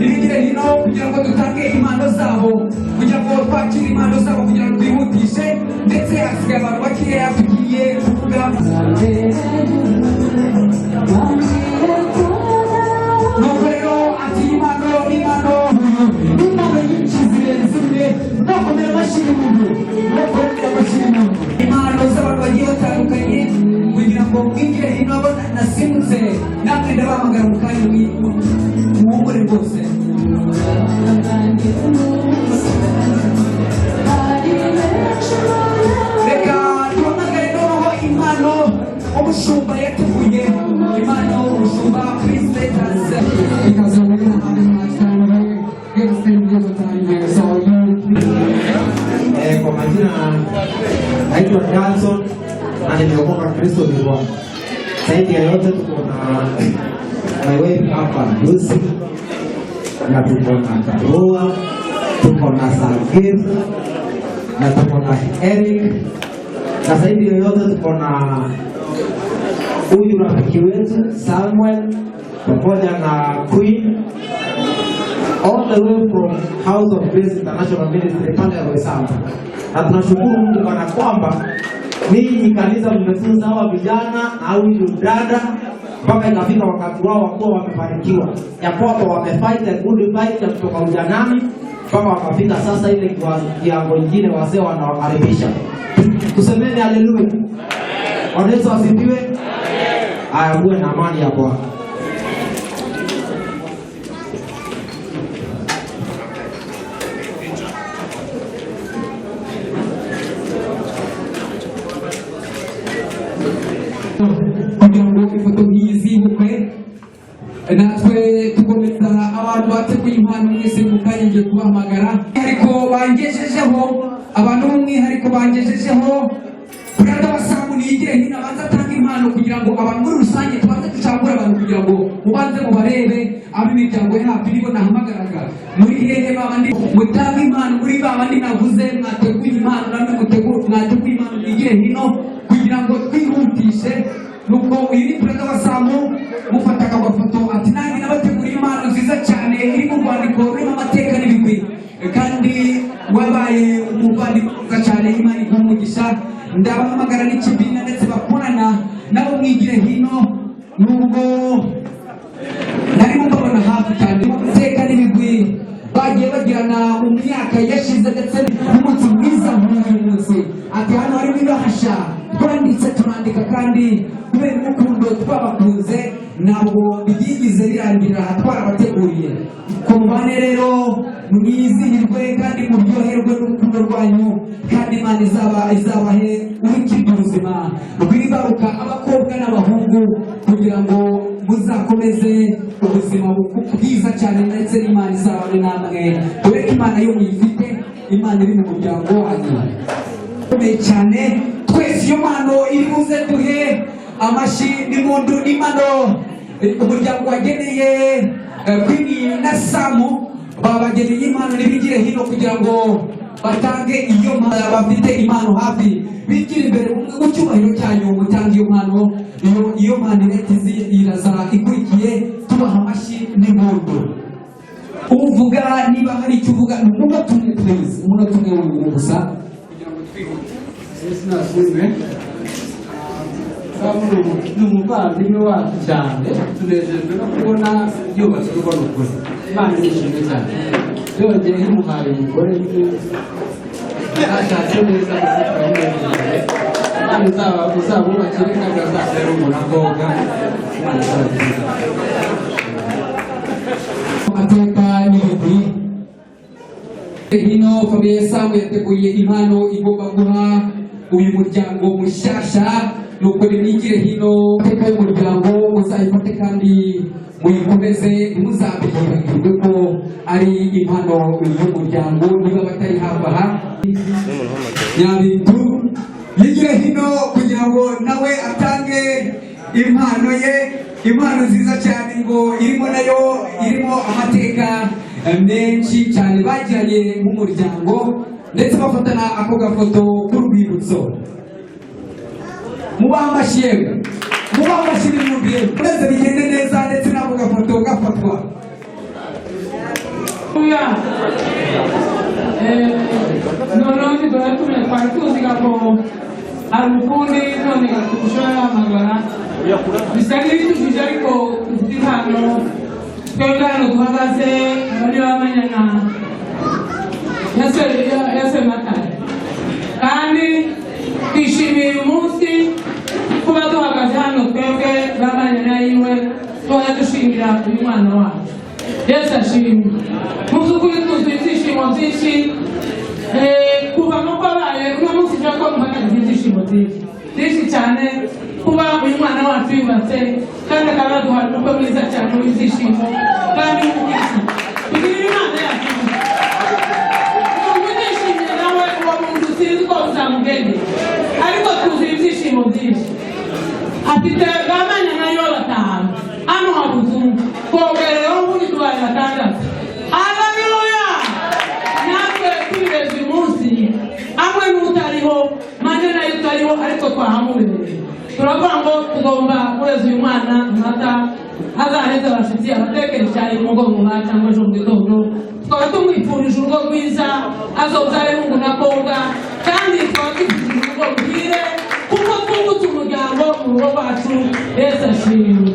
ibigire hino kugira ngo dutange impano zabo kugira ngo twakire impano zabo kugira ngo twihutishe ndetse hasigaye abantu bakeya tugiye kuvuga nuko rero ati impano nyinshi zirenze imwe nakomera amashyi umuntu impano z'abantu bagiye batandukanye kugira ngo mwigire hino abo nasimutse namwe ndabahamagara mu kanya muhumure rwose reka duhamagare noneho impano umushumba yateguye impano umushumba Christmas because we're going to have a nice time today. Get to spend a little time here, so Kwa majina naitwa Johnson na nimeokoka Kristo ni Bwana. Zaidi ya yote tuko na my wife hapa Lucy na tuko na Karua, tuko na Sagir na tuko na Eric na zaidi ya yote tuko na huyu rafiki wetu Samuel pamoja na Queen all the way from House of Grace International Ministry pale Roysambu. Na tunashukuru Mungu kana kwamba ninyi kanisa mmefunza hawa vijana au huyu dada mpaka ikafika wakati wao wakuwa wamefanikiwa ya kwamba wamefight a good fight ya kutoka ujanani mpaka wakafika sasa ile kwa kiango kingine wazee wanawakaribisha. Tusemeni haleluya. Bwana Yesu asifiwe. Aya, muwe na amani ya Bwana. kugira ngo ifoto nk'iyi zibukwe natwe tukomeza abantu bateguye impano mwese mu kanya ngiye kubahamagara ariko bangejejeho abantu b'umwihariko bangejejeho Brother Wasamu niyigire hino abanza atanga impano kugira ngo abantu muri rusange tubanze ducagura abantu kugira ngo mubanze mubarebe ab'imiryango yacu nibo nahamagaraga muri hehe babandi mutanga impano muri babandi navuze mwateguye impano namwe mwateguye impano niyigire hino kugira ngo twihutishe nuko iri Brother Wasamu mufata agafoto ati nanjye nabateguriye impano nziza cyane iri mu rwandiko rurimo amateka n'ibigwi kandi wabaye umuvandimwe cyane Imana igumugisha ndabahamagara n'ikibina ndetse bakorana nabo mwigire hino nubwo nari mubabona hafi cyane amateka n'ibigwi bagiye bagirana mu myaka yashize ndetse n'umunsi mwiza nk'uyu munsi ati hano harimo ibahasha twanditse turandika kandi kubera urukundo twabakunze ntabwo byigize birangira twarabateguriye ko mubane rero mwizihirwe kandi muryoherwe n'urukundo rwanyu kandi Imana izabahe urukirwa ubuzima rwibaruka abakobwa n'abahungu kugira ngo muzakomeze ubuzima bwiza cyane ndetse n'Imana izabane namwe dore ko Imana yo muyifite Imana iri mu muryango wanyu ukomeye cyane twese iyo mpano iri buze duhe amashyi n'impundu n'imano umuryango wageneye Queen na Samu babageneye impano n'ibigire hino kugira ngo batange iyo mpano bafite impano hafi bigira imbere mu cyubahiro cyanyu mutange iyo mpano iyo mpano iraza ikurikiye tubaha amashyi n'impundu uvuga niba hari icyo uvuga umunota umwe please umunota umwe wonyine gusa kugira ngo twihute sinasuzwe ni umuvandimwe wacu cyane tunejejwe no kubona yubatse urugo rukuru Imana nishimye cyane yongeye imuhaye umugore ashatse neza kuzikorera Imana uzabubakire kandi azabyara umukobwa Imana izabigire amateka n'ibigwi hino famiye Samu yateguye impano igomba guha uyu muryango mushyashya nuko nimwigire hino amateka y'umuryango muzayifate kandi muyikomeze ntimuzabihirwe ko ari impano y'umuryango niba batari hafi aha Nyabintu yigire hino kugira ngo nawe atange impano ye impano nziza cyane ngo irimo amateka menshi cyane bagiranye nk'umuryango ndetse bafatana ako gafoto k'urwibutso mubaha amashyi yewe mubaha amashyi n'impundu mwese bigende neza ndetse n'ako gafoto gafatwa noneho ntiduratumye twari tuzi ko hari ukundi none gakurushaho yahamagara bisa n'ibitujije ariko dufite impano twebwe hano duhagaze bari bamanyana ya sematari kandi twishimiye uyu munsi kuba duhagaze hano twebwe bamanyana yiwe tuba dushingira uyu mwana wacu Yesu ashimwe mu by'ukuri tuzi ibyishimo byinshi kuva no kwabaye uno munsi nshaka ko muhagaze ibyishimo byinshi cyane kuba uyu mwana wacu yubatse kandi akaba yaduhaye umukwe mwiza cyane w'ibyishimo kandi w'ubwishyu tugirire Imana yacu nishimiye nawe uwo muntu sinzi ko uzamugende ariko tuzi ibyishimo byinshi afite bamanya nayo batanu hano habuzungu kogereho ubundi tubaye batandatu haleluya natwe twireze uyu munsi amwe n'utariho mane nayo utariho ariko twahamubereye turavuga ngo tugomba kureza uyu mwana amata azaheze abashyitsi abatekere cyane umugoroba cyangwa ejo mu gitondo tukaba tumwifurije urugo rwiza azobyare hungu na kobwa kandi tukaba twifurije urugo ruhire kuko twungutse umuryango mu rugo rwacu Yesu ashimwe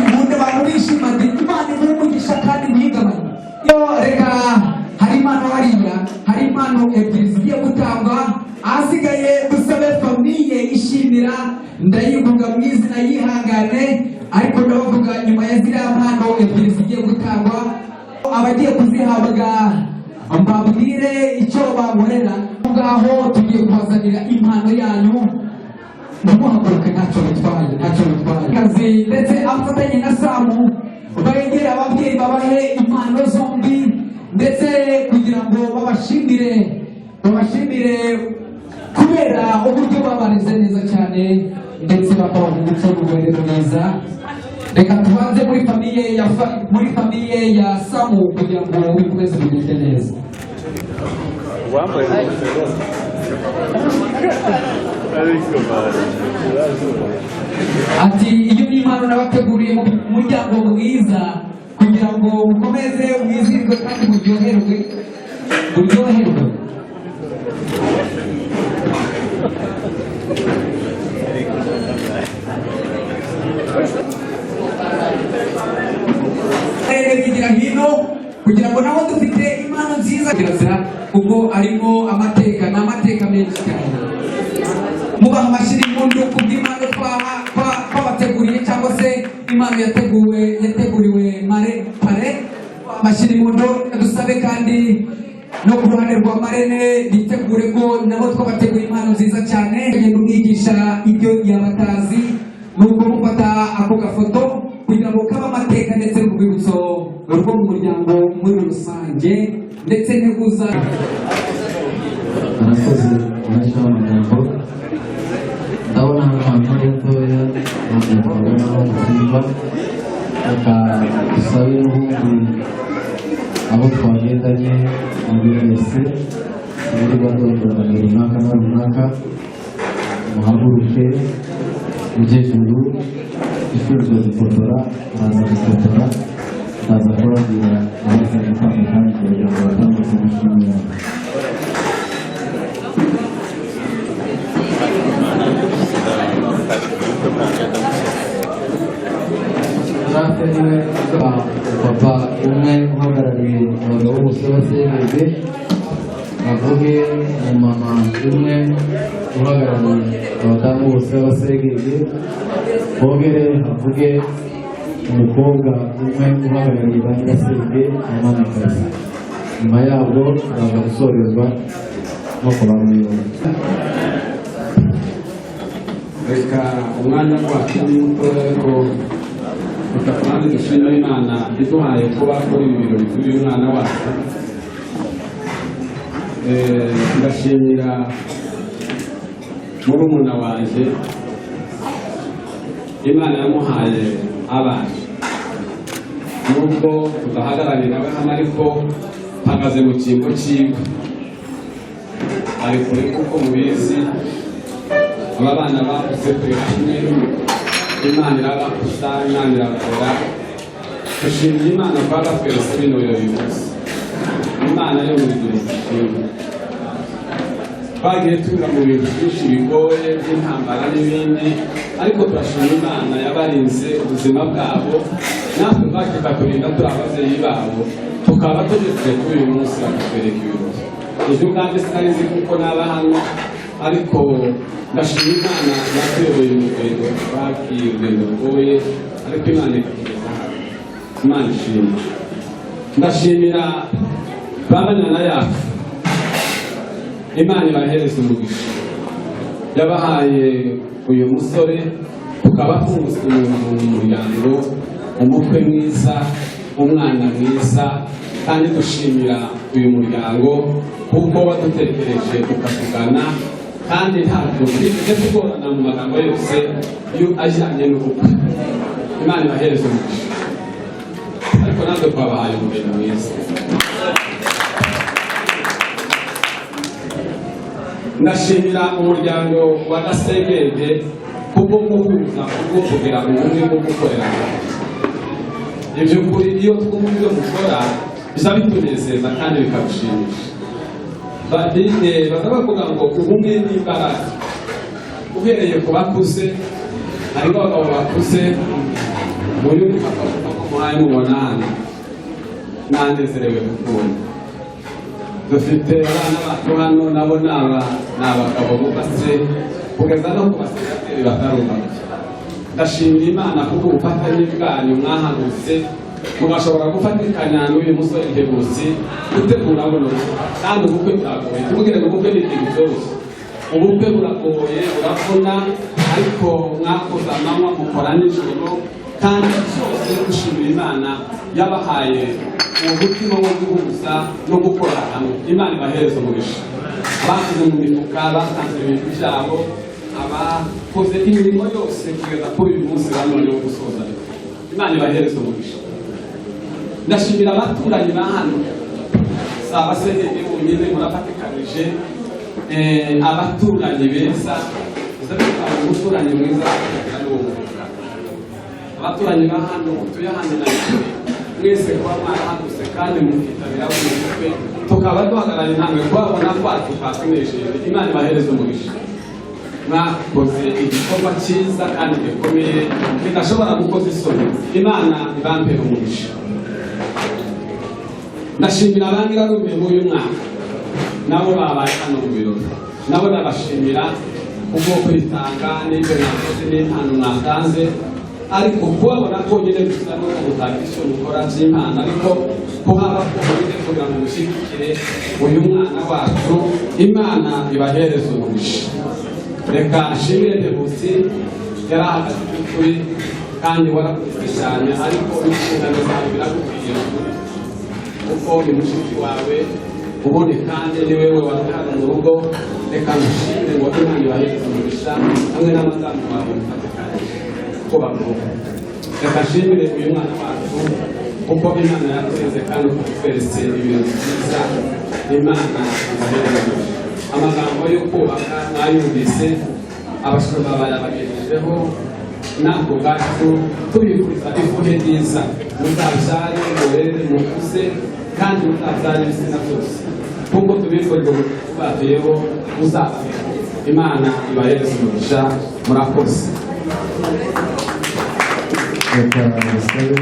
ubundi abantu bishima ati Imana imuhe umugisha kandi ntiyigabanye iyo reka hari impano hariya hari impano ebyiri zigiye gutangwa ahasigaye dusabe famiye ishimira ndayivuga mu izina yihangane ariko ndabavuga nyuma ya ziriya mpano ebyiri zigiye gutangwa abagiye kuzihabwa mbabwire icyo bankorera ngaho tugiye kubazanira impano yanyu ntimuhaguruke ntacyo bitwaye kazi ndetse afatanye na Samu begera ababyeyi babahe impano zombi ndetse kugira ngo babashimire kubera uburyo babareze neza cyane ndetse bakabaha umuco n'uburere mwiza reka tubanze muri famiye ya Samu kugira ngo bikomeze bigende neza ati iyo ni impano nabateguriye mu muryango mwiza kugira ngo mukomeze mwizihirwe kandi muryoherwe bigira hino kugira ngo nabo dufite impano nziza kirazira arimo amateka, ni amateka menshi cyane. Mubaha amashyi y'impundu ku bw'Imana twabateguriye cyangwa se impano yateguriwe pare. Amashyi y'impundu dusabe kandi no ku ruhande rwa marene bitegure ko nabo twabategura impano nziza cyane. Agenda umwigisha ibyo yabatazi nuko mufata ako gafoto kugira ngo kaba amateka ndetse n'urwibutso rwo mu muryango muri rusange ndetse n'iguza. Arakoze amashyi y'amagambo. Ndabona ahantu hatoya bakabona aho gusimba, reka dusabe n'ubundi abo twagendanye muri wese muri badondora runaka na runaka muhaguruke mujye juru ishinzwe gufotora, baza gufotora, baza kubabwira abaza gutandukanye kugira ngo batandukanye amashami yabo. Natwe niwe papa umwe uhagarariye abagabo bose basebeje, avuge umumama umwe uhagarariye abadamu bose basegeje, bongere avuge umukobwa umwe uhagarariye ba nyirasenge n'umwamikazi. Nyuma yabwo baza gusorezwa no kubamuyobozi. Reka umwanya wacu ni mutoya ariko kandi dushimira Imana iduhaye kuba kuri ibi birori by'uyu mwana wacu. Ndashimira murumuna wanjye Imana yamuhaye abana, nubwo tudahagarariye nawe hano ariko mpagaze mu cyimbo cyiwe. Ari kure kuko mubizi aba bana bakuze kure kimwe, Imana irabakuza, Imana irabakora. Dushimira Imana kwa batweretse bino birori bose. Imana yo muri gihe dushimira. Twagiye tunyura mu bintu byinshi bigoye by'intambara n'ibindi, ariko turashimira Imana yabarinze ubuzima bwabo, natwe twakeka kurinda turi ababyeyi babo, tukaba tugeze kuri uyu munsi bakatwereka ibirori. Ibyo kandi sinari nzi kuko naba hano, ariko ndashimira Imana yatuyoboye urugendo twagiye, urugendo rugoye, ariko Imana ikatugeza hano. Imana ishimwe. Ndashimira babanyana yacu, Imana ibahereza umugisha. Yabahaye uyu musore, tukaba twungutse umuntu mu muryango, umukwe mwiza, umwana mwiza, kandi dushimira uyu muryango kuko wadutekereje ukatugana, kandi ntabwo twigeze tugorana mu magambo yose ajyanye n'ubukwe. Imana ibahereza umugisha. Ariko natwe twabahaye umugeni mwiza. Ndashimira umuryango wa Gasengenge kubwo guhuza, kubwo kugira ubumwe bwo gukorera. Iby'ukuri iyo twumva ibyo mukora biza bitunezeza kandi bikadushimisha. Baza bavuga ngo ubumwe ni imbaraga. Uhereye ku bakuze, harimo abagabo bakuze, muri uyu mwaka muhaye mubona hano, nanezerewe gukunda. Dufite abana bacu hano nabo ni abagabo bubatse kugeza no ku basekateri batarubaka. Ndashimira Imana kuko ubufatanye bwanyu mwahagurutse mugashobora gufatikanya n'uyu musore Ntebuzi gutegura buno kandi ubukwe buragoye. Tumubwire ngo ubukwe ni ikintu cyoroshye. Ubukwe buragoye, buravuna, ariko mwakoze amanywa mukora nijoro, kandi cyose dushimira Imana yabahaye umutima wo guhuza no gukora hamwe. Imana ibahereza umugisha. Abakoze mu mifuka, batanze ibintu byabo, abakoze imirimo yose kugeza kuri uyu munsi banone wo gusoza. Imana ibahereza umugisha. Ndashimira abaturanyi ba hano, si abasenyeri bonyine murafatikanije, abaturanyi beza, umuturanyi mwiza kandi uwo mufuka. Abaturanyi ba hano tuye hano na mwese kuba mwarahaguse kandi mukitabira ubukwe, tukaba duhagaranye namwe kubabona kwacu twatunesheje. Imana ibahereza umugisha. Mwakoze igikorwa cyiza kandi gikomeye kidashobora gukoza isoni. Imana ibampere umugisha. Ndashimira abanyirarume b'uyu mwaka nabo babaye hano mu birori nabo ndabashimira kubwo kwitanga n'ibyo mwakoze n'impano mwatanze ariko kubabona ko nyine gusa no gutangishije gukora by'Imana ariko ko haba kugira ngo mushyigikire uyu mwana wacu Imana ibahereze umugisha. Reka nshimire Debusi yari ahagaze kuri kandi warakuze cyane ariko inshingano zawe biragukwiye kuko ni mushiki wawe ubone kandi ni wewe wari hano mu rugo. Reka nshimire ngo Imana ibahereze umugisha hamwe n'amagambo wawe mufatikanye ko bavuga. Reka nshimire uyu mwana wacu kuko Imana yatureze kandi kutweretse ibintu byiza. Imana ibahereze amagambo yo kubaka mwayumvise abashumba bayabagejejeho ntabwo bwacu tubifuriza ifuhe nziza muzabyare murere mukuze kandi muzabyare ibitsina byose kuko tubifurije tubavuyeho muzabe Imana ibahereze umugisha. Murakoze. reka basabe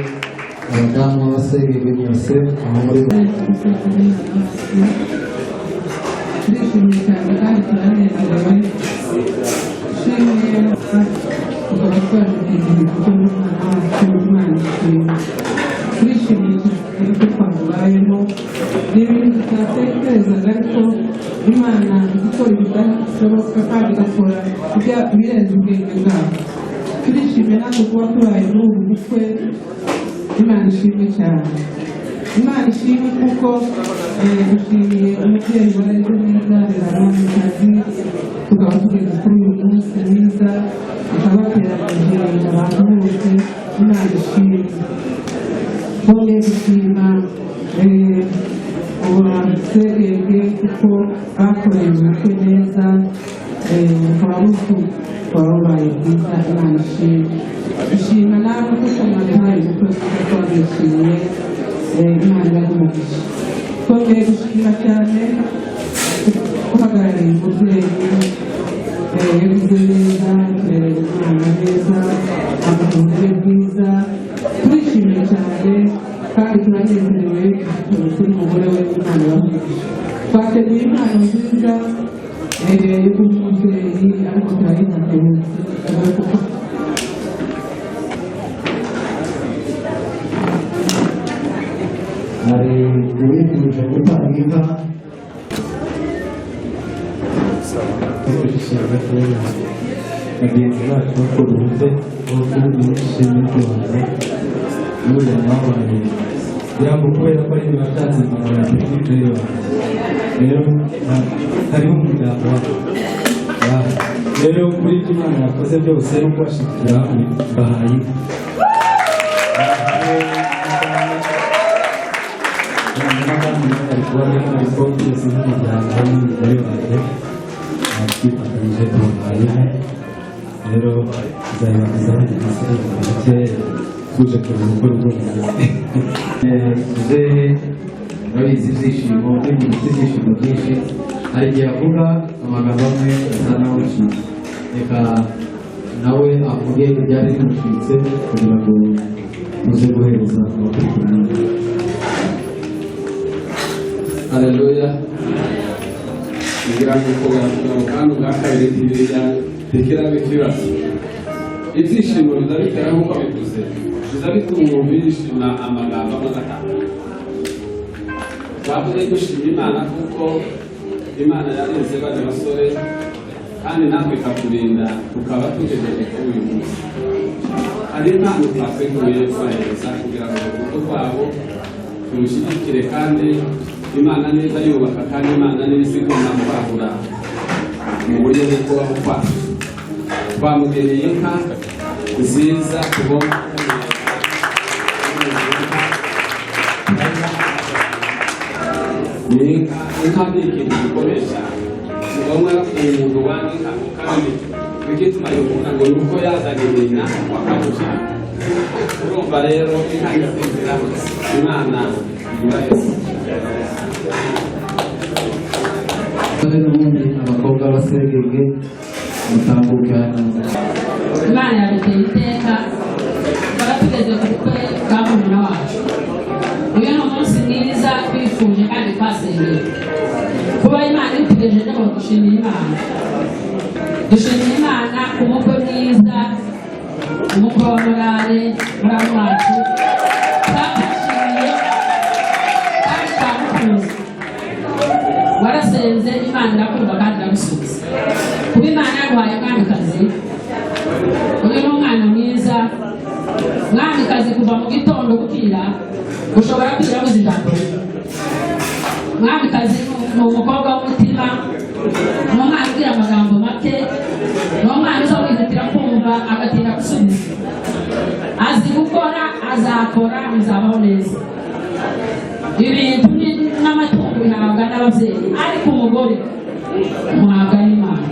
abadamu b'abasegege bose aho muri turishimye cyane kandi turanezerewe nshimiye tukaba twabigize kuko n'umwana wacu Imana ishimwe turishimye cyane ko twamubayemo ni ibintu tutatekerezaga ariko Imana igikora ibidashoboka kandi igakora ibirenze ubwenge bwabo. Turishimye natwe kuba tubaye muri ubu bukwe. Imana ishimwe cyane. Imana ishimwe kuko dushimiye umubyeyi wareze neza Reramonikazi tukaba tugeze kuri uyu munsi mwiza tukabateranyije abantu bose. Imana ishimwe. Twongeye gushima abasegege kuko bakoreye ubukwe neza bukaba bubaye bwiza. Imana ishimwe. Ishima nawe kuko mwataye ubukwe bwiza twabishimiye. Imana iramugisha. Twongeye gushima cyane uhagarariye umubyeyi yagize neza kurerera umwana neza amatungo bwiza. Turishimye cyane kandi turanezerewe kuri umugore we. Imana iramugisha. Twateguye impano nziza yo kuba umubyeyi ariko turayitateguye hari uwifuje gutanga inka twishimiye kubona bagenzi bacu bakora ubukwe bwo kubishimira cyane n'uyu mwabaye yambo kubera ko ari bashatse kumara tekinike rero hariho umuryango rero kuri ibyo Imana yakoze byose no kubashikira bahaye rero zayibagezaho igisigaye tuje kuruhuko rw'ubuvuzi babizi ibyishimo n'ibintu by'ibyishimo byinshi. hari igihe avuga amagambo amwe asa naho ucitse. Reka nawe avuge ibyari bimucitse kugira ngo muze guhereza abakurikirana. Haleluya. Ngira ngo kugaruka kandi bwa kabiri ntibijya tekera bikibazo. Ibyishimo bizabitera nk'uko bivuze bizabituma umuntu yishima amagambo amazakana. Bavuze gushima Imana kuko Imana yarinze bane basore kandi natwe ikakurinda tukaba tugejeje kuri uyu munsi. Hari impano twateguye kubahereza kugira ngo urugo rwabo turushyigikire kandi Imana neza yubaka kandi Imana neza igomba kwagura mu buryo bwo kubaho kwacu. Twamugeneye inka nziza tugomba inka ni ikintu gikoresha ni ngombwa umuntu wandika kandi bigituma yumva ngo ni uko yazanye nyina wakamuca. Urumva rero inka igatsinzira Imana ibahereza. n'ubundi abakobwa basegege mutambuka Imana yaduteye iteka baratugeze ku bukwe bwa murumuna wacu. Uyu ni umunsi mwiza twifuje kandi twasengeye kuba Imana Imana dushimira Imana ku mukwe mwiza umukwe wa morale muramu wacu twafashiriye kandi twamukunze warasenze Imana irakumva kandi iragusubiza kuba Imana yaguhaye umwamikazi uyu ni umwana mwiza mwamikazi kuva mu gitondo bukira ushobora kwira buze ijambo mwamikazi ni umukobwa w'umutima ni umwana ugira amagambo make ni umwana uza wihutira kumva agatinda gusubiza azi gukora azakora muzabaho neza ibintu n'amatungo bihabwa n'ababyeyi ariko umugore muhabwa n'Imana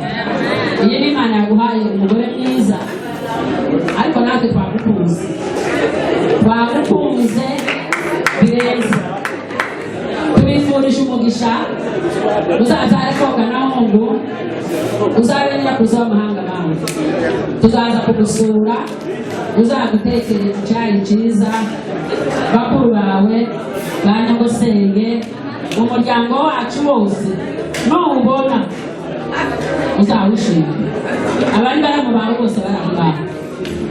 iyi ni Imana yaguhaye umugore mwiza ariko natwe twagukunze birenze tubifurije umugisha uzabyare koga na hungu uzabe nyirakuzi w'amahanga nawe tuzaza kugusura uzagutekere icyayi cyiza bakuru bawe ba nyogosenge umuryango wacu wose nubona uzawushima abari baramu bawe bose baramubaha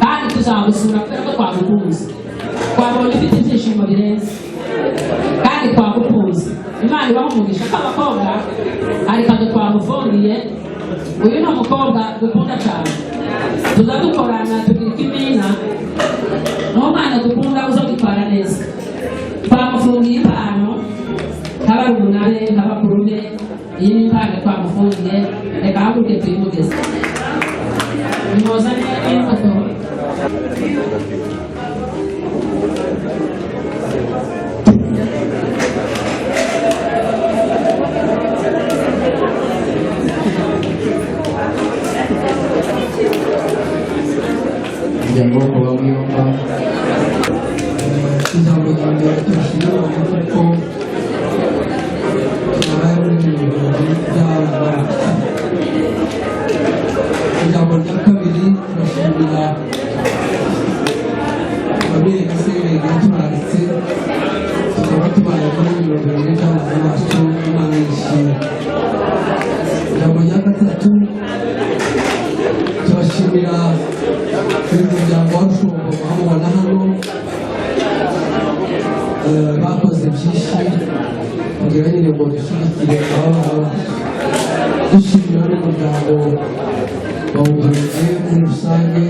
kandi tuzagusura kubera ko twagukunze twabonye ufite ibyishimo birenze kandi twagukunze Imana ibaho umugisha k'abakobwa hari kado twamufungiye uyu ni umukobwa dukunda cyane tuza dukorana tugira ikimina n'umwana dukunda uza gutwara neza twamufungiye impano nk'abarumuna be nk'abakuru be iyi ni impano twamufungiye reka haguruke tuyimugeze nimuzane ifoto umuryango wo kuba mwiyumva ijambo rya mbere turashimira kuko tubaye muri ibi birori by'abana ijambo rya kabiri turashimira ababyeyi basenga tubaritse tukaba tubaye muri ibi birori by'abana bacu Imana yishimye ijambo rya gatatu turashimira uyu muryango wacu muhamubona hano bakoze byinshi kugira nyine ngo dushyigikire ababana dushimira n'umuryango bawuhanze muri rusange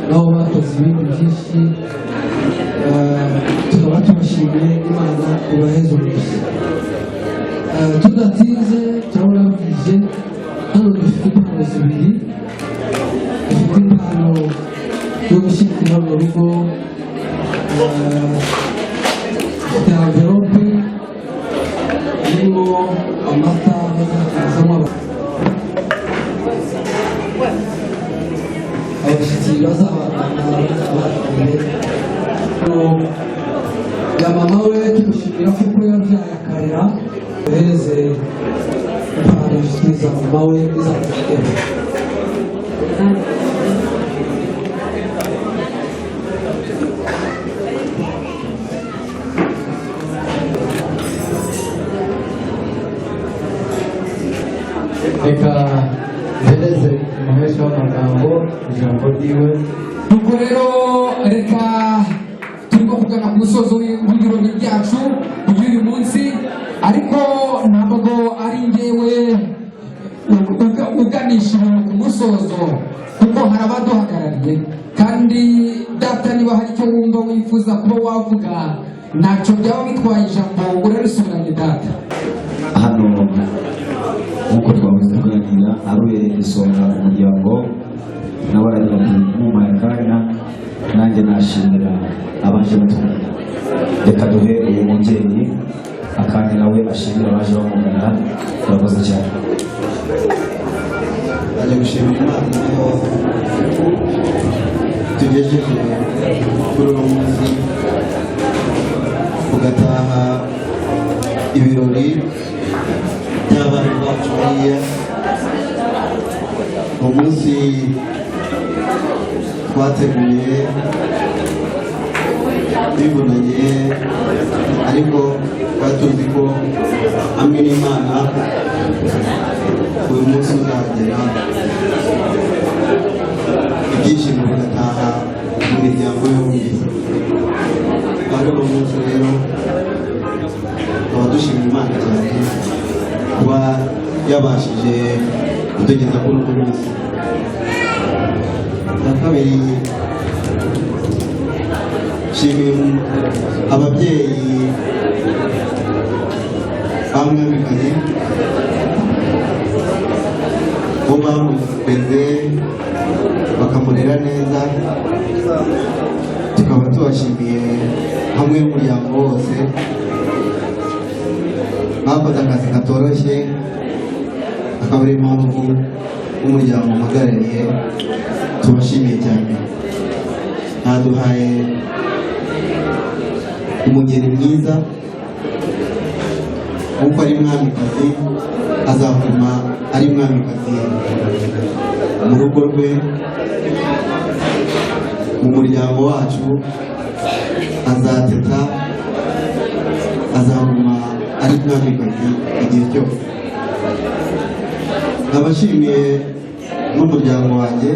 nabo bakoze ibindi byinshi tukaba tubashimiye Imana ibaheze umugisha tudatinze turababwije hano dufite impano zibiri dufite impano yo gushyigikira mu rugo dufite envelope irimo amata bazakazamo abashyitsi bazabagana bazabakiriye ya mama we tumushimira kuko yabyaye akarera yohereze impano inshuti za mama we izamufiteho reka mpereze umuhesha w'amagambo ijambo ryiwe nuko rero reka turimo kugana ku musozo w'ibirori byacu by'uyu munsi ariko ntabwo ari njyewe uganisha ku musozo kuko hari abaduhagarariye kandi data niba hari icyo wumva wifuza kuba wavuga ntacyo byaba bitwaye ijambo urarisubiranye data hano nk'uko twabuze tuganira arubereye isonga umuryango nawe aragira ati mumpaye akanya nanjye nashimira abaje batugana reka duhe uyu mubyeyi akanya nawe ashimira abaje bamugana urakoze cyane ajya gushimira Imana ko tugejeje kuri uwo munsi ugataha ibirori by'abana bacu buriya umunsi twateguye bibonanye ariko twari tuzi ko hamwe n'Imana uyu munsi uzagera ibyishimo bigataha mu miryango yombi. Kandi uno munsi rero tukaba dushimira Imana cyane kuba yabashije kutugeza kuri uno munsi. Na kabiri nshimiye ababyeyi bamwamikaye bo bamureze bakamurera neza, tukaba tubashimiye hamwe n'umuryango wose bakoze akazi katoroshye. Akaba ari impamvu umuryango uhagarariye tubashimiye cyane. Baduhaye umugeni mwiza, kuko ari mwamikazi azaguma ari mwamikazi mu rugo rwe, mu muryango wacu azateta, azaguma ari mwamikazi igihe cyose. Nabashimiye n'umuryango wanjye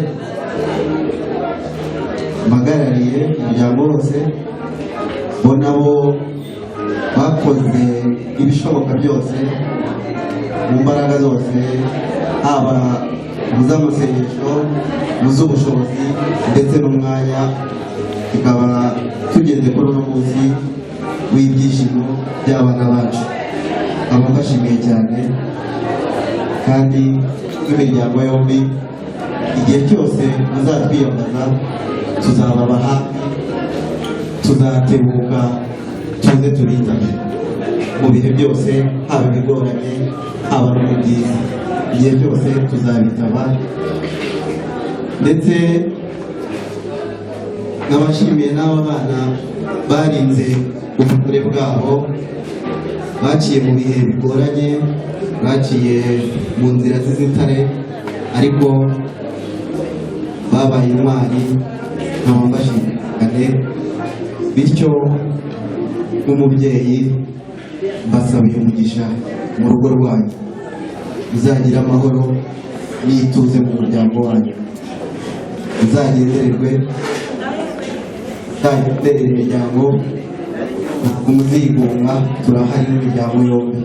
mpagarariye, umuryango wose bo nabo bakoze ibishoboka byose mu mbaraga zose, haba mu z'amasengesho, mu z'ubushobozi ndetse n'umwanya. Tukaba tugeze kuri uno munsi w'ibyishimo by'abana bacu. Abo bashimiye cyane, kandi n'imiryango yombi igihe cyose muzatwiyambaza tuzababa hafi, tuzatebuka tuze turitabe mu bihe byose, haba ibigoranye haba no mu byiza. Igihe cyose tuzabitaba. Ndetse nkabashimiye n'aba bana barinze ubukure bwabo, baciye mu bihe bigoranye, baciye mu nzira z'inzitane, ariko babaye intwari. nkaba mbashimiye. Bityo nk'umubyeyi mbasabiye umugisha mu rugo rwanyu, muzagira amahoro n'ituze mu muryango wanyu, muzagendererwe, muzagenderere imiryango, ntabwo muzigunga, turahari n'imiryango yombi.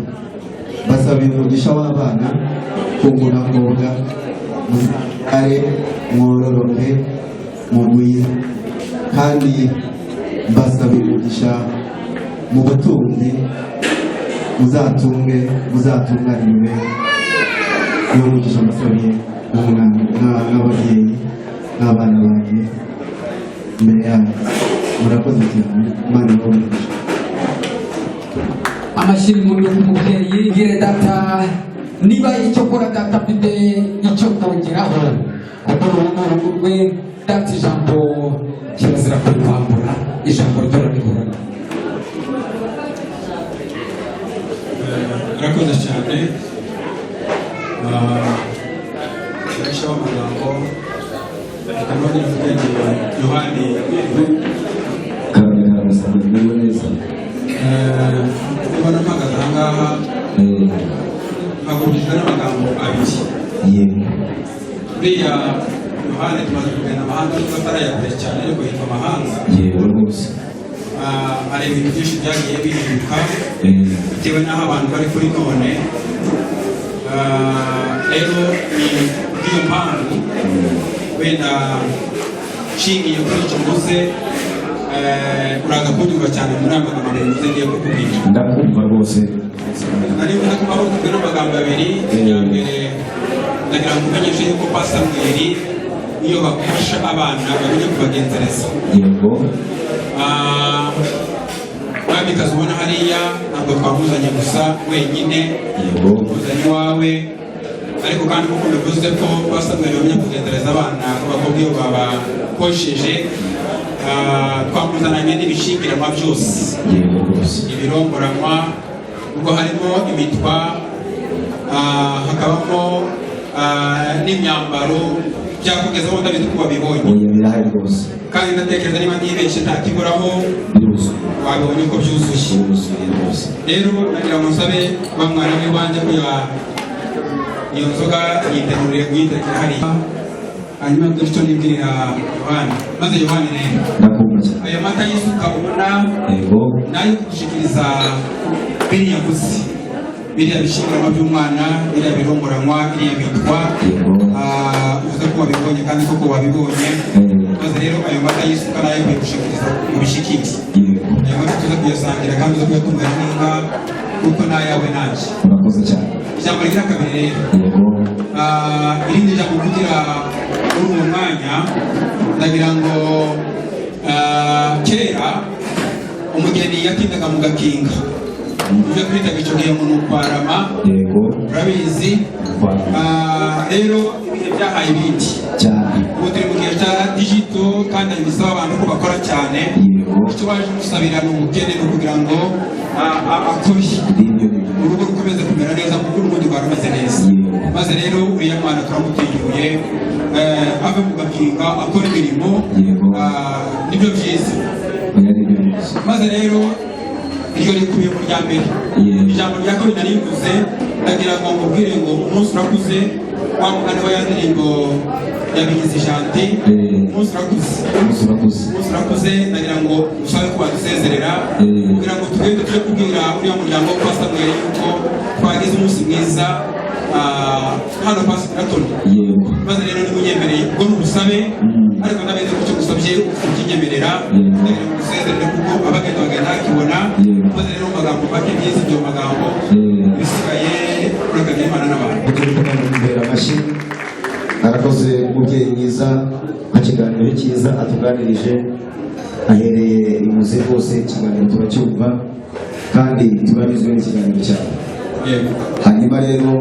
Mbasabiye umugisha w'abana kungura ngoga, muzare mwororoke mugwize, kandi mbasabiye umugisha mu butunzi, muzatunge muzatunganirwe. Niyo mugisha mbasabiye n'ababyeyi n'abana banjye imbere yanyu. Murakoze cyane, Imana ibahe. Amashyi mu mubyeyi. Bwire data niba icyo kora data afite icyo kongeraho, kuko urugo rwe data ijambo kirazira kurivangura, ijambo ry'urabihorana. Murakoze cyane. Umugisha w'amagambo akanongera kugira Yohani kabiri aramusanga bimwe neza. ubona mpagaze aha ngaha mpagurishijwe n'amagambo abiri. Yego. Buriya Yohani tumaze kugenda amahanga nubwo atarayakure cyane ariko yitwa amahanga. Yego rwose. Areba ibintu byinshi byagiye bihinduka bitewe n'aho abantu bari kuri none. Rero niyo mpamvu wenda nshingiye kuri icyo mvuze uraza kunyumva cyane muri aya magambo abiri mvuze ngiye kukubwira. Ndakumva rwose. Nari mvuze ko bahujwe n'amagambo abiri. Iya mbere ndagira ngo umenyeshe yuko Pasiteri iyo bafasha abana bamenye kubagenzereza. Yego. Mwamikazi ubona hariya ntabwo twamuzanye gusa wenyine. Yego. Muzanye iwawe, ariko kandi kuko bivuze ko Pasiteri bamenye kugenzereza abana abakobwa iyo babakosheje, twamuzananye n'ibishingiranwa byose. Yego rwose. Ibiromboranwa, ubwo harimo imitwa, hakabamo n'imyambaro byakugezaho ndabizi ko wabibonye. Oya birahari rwose. Kandi ndatekereza niba ntibeshye nta kiburaho Biruzuye. wabonye ko byuzuye. Biruzuye rwose. Rero nagira ngo nsabe wa mwana w'ibanze ko iyo nzoga yiteguriye kuyitekera hariya hanyuma dutyo nibwirira Yohani maze Yohani rero ayo mata y'isuka ubona nayo kugushikiriza biriya gusi biriya bishingiramo by'umwana biriya birongoranywa biriya bitwa uvuze ko wabibonye kandi koko wabibonye maze rero ayo mata y'isuka nayo kugushikiriza mu bishikiri ayo mata tuza kuyasangira kandi uza kuyatunganya n'inka kuko nayawe nanjye urakoze cyane ijambo rigira kabiri rero irindi jambo kugira muri uwo mwanya ndagira ngo kera umugeni yatindaga mu gakinga uje kwitaga icyo gihe mu kwarama urabizi rero ibihe byahaye ibindi ubu turi mu gihe cya digito kandi bisaba abantu ko bakora cyane icyo baje gusabira ni umugeni ni ukugira ngo akore urugo rukomeze kumera neza kuko urugo rwari rumeze neza maze rero uriya mwana turamutinyuye ave mu gakinga akora imirimo nibyo byiza maze rero iryo rikubiye mu rya mbere ijambo rya kabiri narivuze ndagira ngo mubwire ngo umunsi urakuze wa mugani wa ya ndirimbo yabigize janti umunsi urakuze ndagira ngo usabe ko badusezerera kugira ngo tugende tujye kubwira uriya muryango wo kwa Samuel yuko twagize umunsi mwiza hano kwa Stratton maze rero nimunyemereye ubwo n'ubusabe ariko ndabizi ko icyo gusabye ukinyemerera ndagira ngo usezerere kuko abagenda bagenda bakibona maze rero magambo make byiza ibyo magambo bisigaye urakagira Imana n'abantu amashyi arakoze umubyeyi mwiza nka kiganiro cyiza atuganirije ahereye imuze rwose ikiganiro turacyumva kandi turanyuzwe n'ikiganiro cyawe hanyuma rero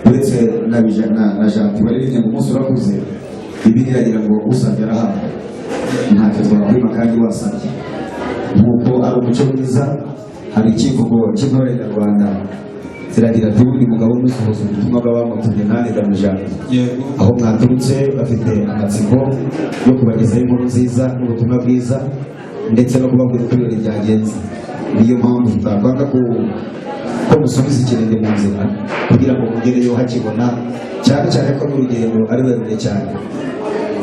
uretse na janti baririmbye ngo umunsi urakuze Bibiliya iragira ngo usabye arahabwa ntacyo twakwima kandi wasabye nk'uko ari umuco mwiza hari ikivugo cy'intore nyarwanda ziragira ati undi mugabo n'usohoza ubutumwa bw'abamutumye ntanega mu ijambo aho mwaturutse bafite amatsiko yo kubagezaho inkuru nziza n'ubutumwa bwiza ndetse no kubabwira uko ibintu byagenze niyo mpamvu tutakwanga ko musubiza ikirenge mu nzira kugira ngo mugereyo hakibona cyane cyane ko n'urugendo ari rurerure cyane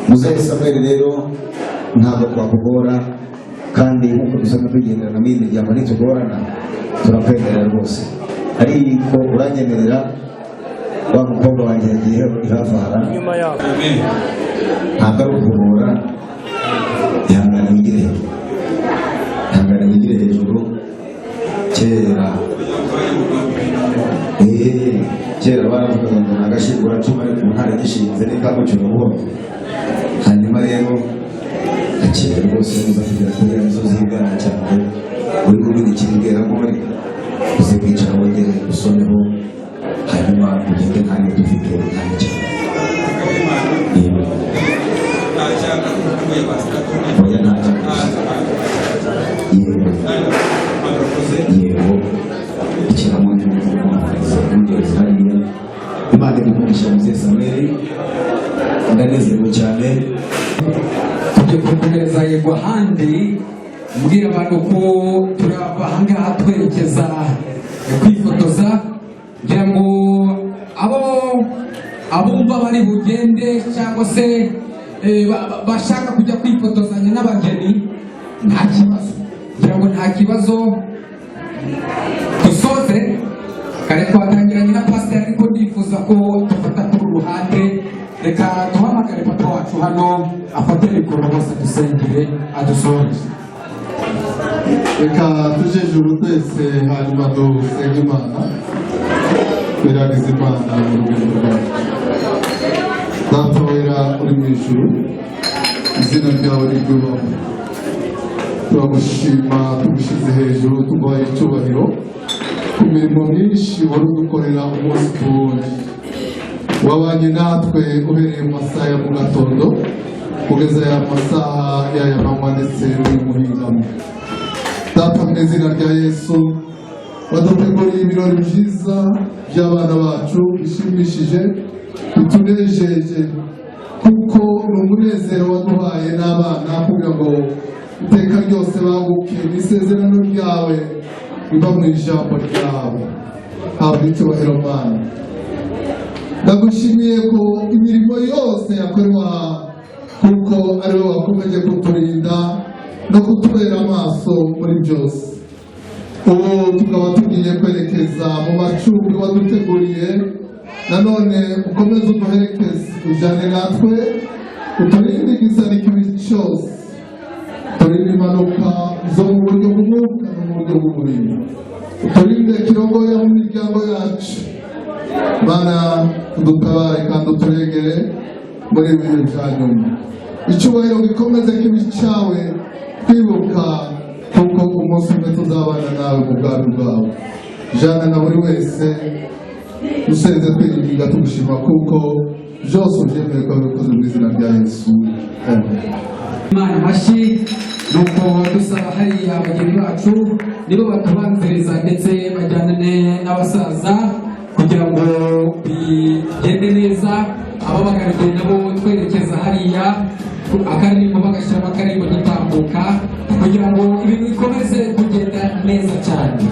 muzehe Samuel rero ntabwo twakugora kandi nk'uko dusanzwe tugenderana muri iyi miryango ntitugorana turakwemerera rwose ariko uranyemerera wa mukobwa wanjye yagiye hafi aha ntabwo ari ukugora ihangane wigire hejuru kera baravugaga ngo nagashingura cuma ariko ntare gishinze n'ikamucura buhoro hanyuma rero akira rwose muza kugira kuri ya misozi y'ibwana cyane uri kubwira mbwira ko bari uze kwicara wongere usomeho hanyuma ugende kandi dufite umwanya cyane yego ikiramo Imana igumisha muzehe Samuel ndanezerewe cyane tujye kugereza yego ahandi mbwira abantu ko turava ahangaha twerekeza kwifotoza kugira ngo abumva bari bugende cyangwa se bashaka kujya kwifotozanya n'abageni nta kibazo kugira ngo nta kibazo dusoze kare twatangiranye na pasiteri ariko ndifuza ko dufata kuri uruhande reka duhamagare papa wacu hano afate mikoro bose dusengere adusoze reka tuje ijuru twese hanyuma dusenge Imana twiragize Imana mu rugendo rwacu data wera uri mu ijuru izina ryawe riryubahwe turagushima tugushyize hejuru tuguhaye icyubahiro ku mirimo myinshi wari udukorera umunsi ku wundi wabanye natwe uhereye mu masaha ya mu gatondo kugeza aya masaha y'aya manywa ndetse n'umuhingamo data mu izina rya Yesu waduteguriye ibirori byiza by'abana bacu bishimishije bitunejeje kuko ni umunezero waduhaye n'abana kugira ngo iteka ryose banguke n'isezerano ryawe riva mu ijambo ryawe habwa icyubahiro Mana ndagushimiye ko imirimo yose yakorewa kuko ari wowe wakomeje kuturinda no kutubera amaso muri byose. Ubu tukaba tugiye kwerekeza mu macumbi waduteguriye, nanone ukomeze uduherekeze ujyane natwe, uturinde igisani kibi cyose, uturinde impanuka zo mu buryo bw'umwuka no mu buryo bw'umubiri, uturinde kirogoya mu miryango yacu. Mana udutabare kandi uturegere muri ibi bihe bya nyuma. Icyubahiro gikomeze kibi cyawe, twibuka kuko umunsi umwe tuzabana nawe mu bwami bwawe. Jana na buri wese dusenze twirinda tugushima kuko byose ubyemeye ko wabikoze mu izina rya Yesu. Amen. Imana amashyi. Nuko dusaba hariya abageni bacu nibo batubanziriza ndetse bajyane n'abasaza kugira ngo bigende neza. Ababagariye nabo twerekeza hariya akaririmbo bagashyiramo akaririmbo gitambuka kugira ngo ibintu bikomeze kugenda neza cyane.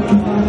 Thank you.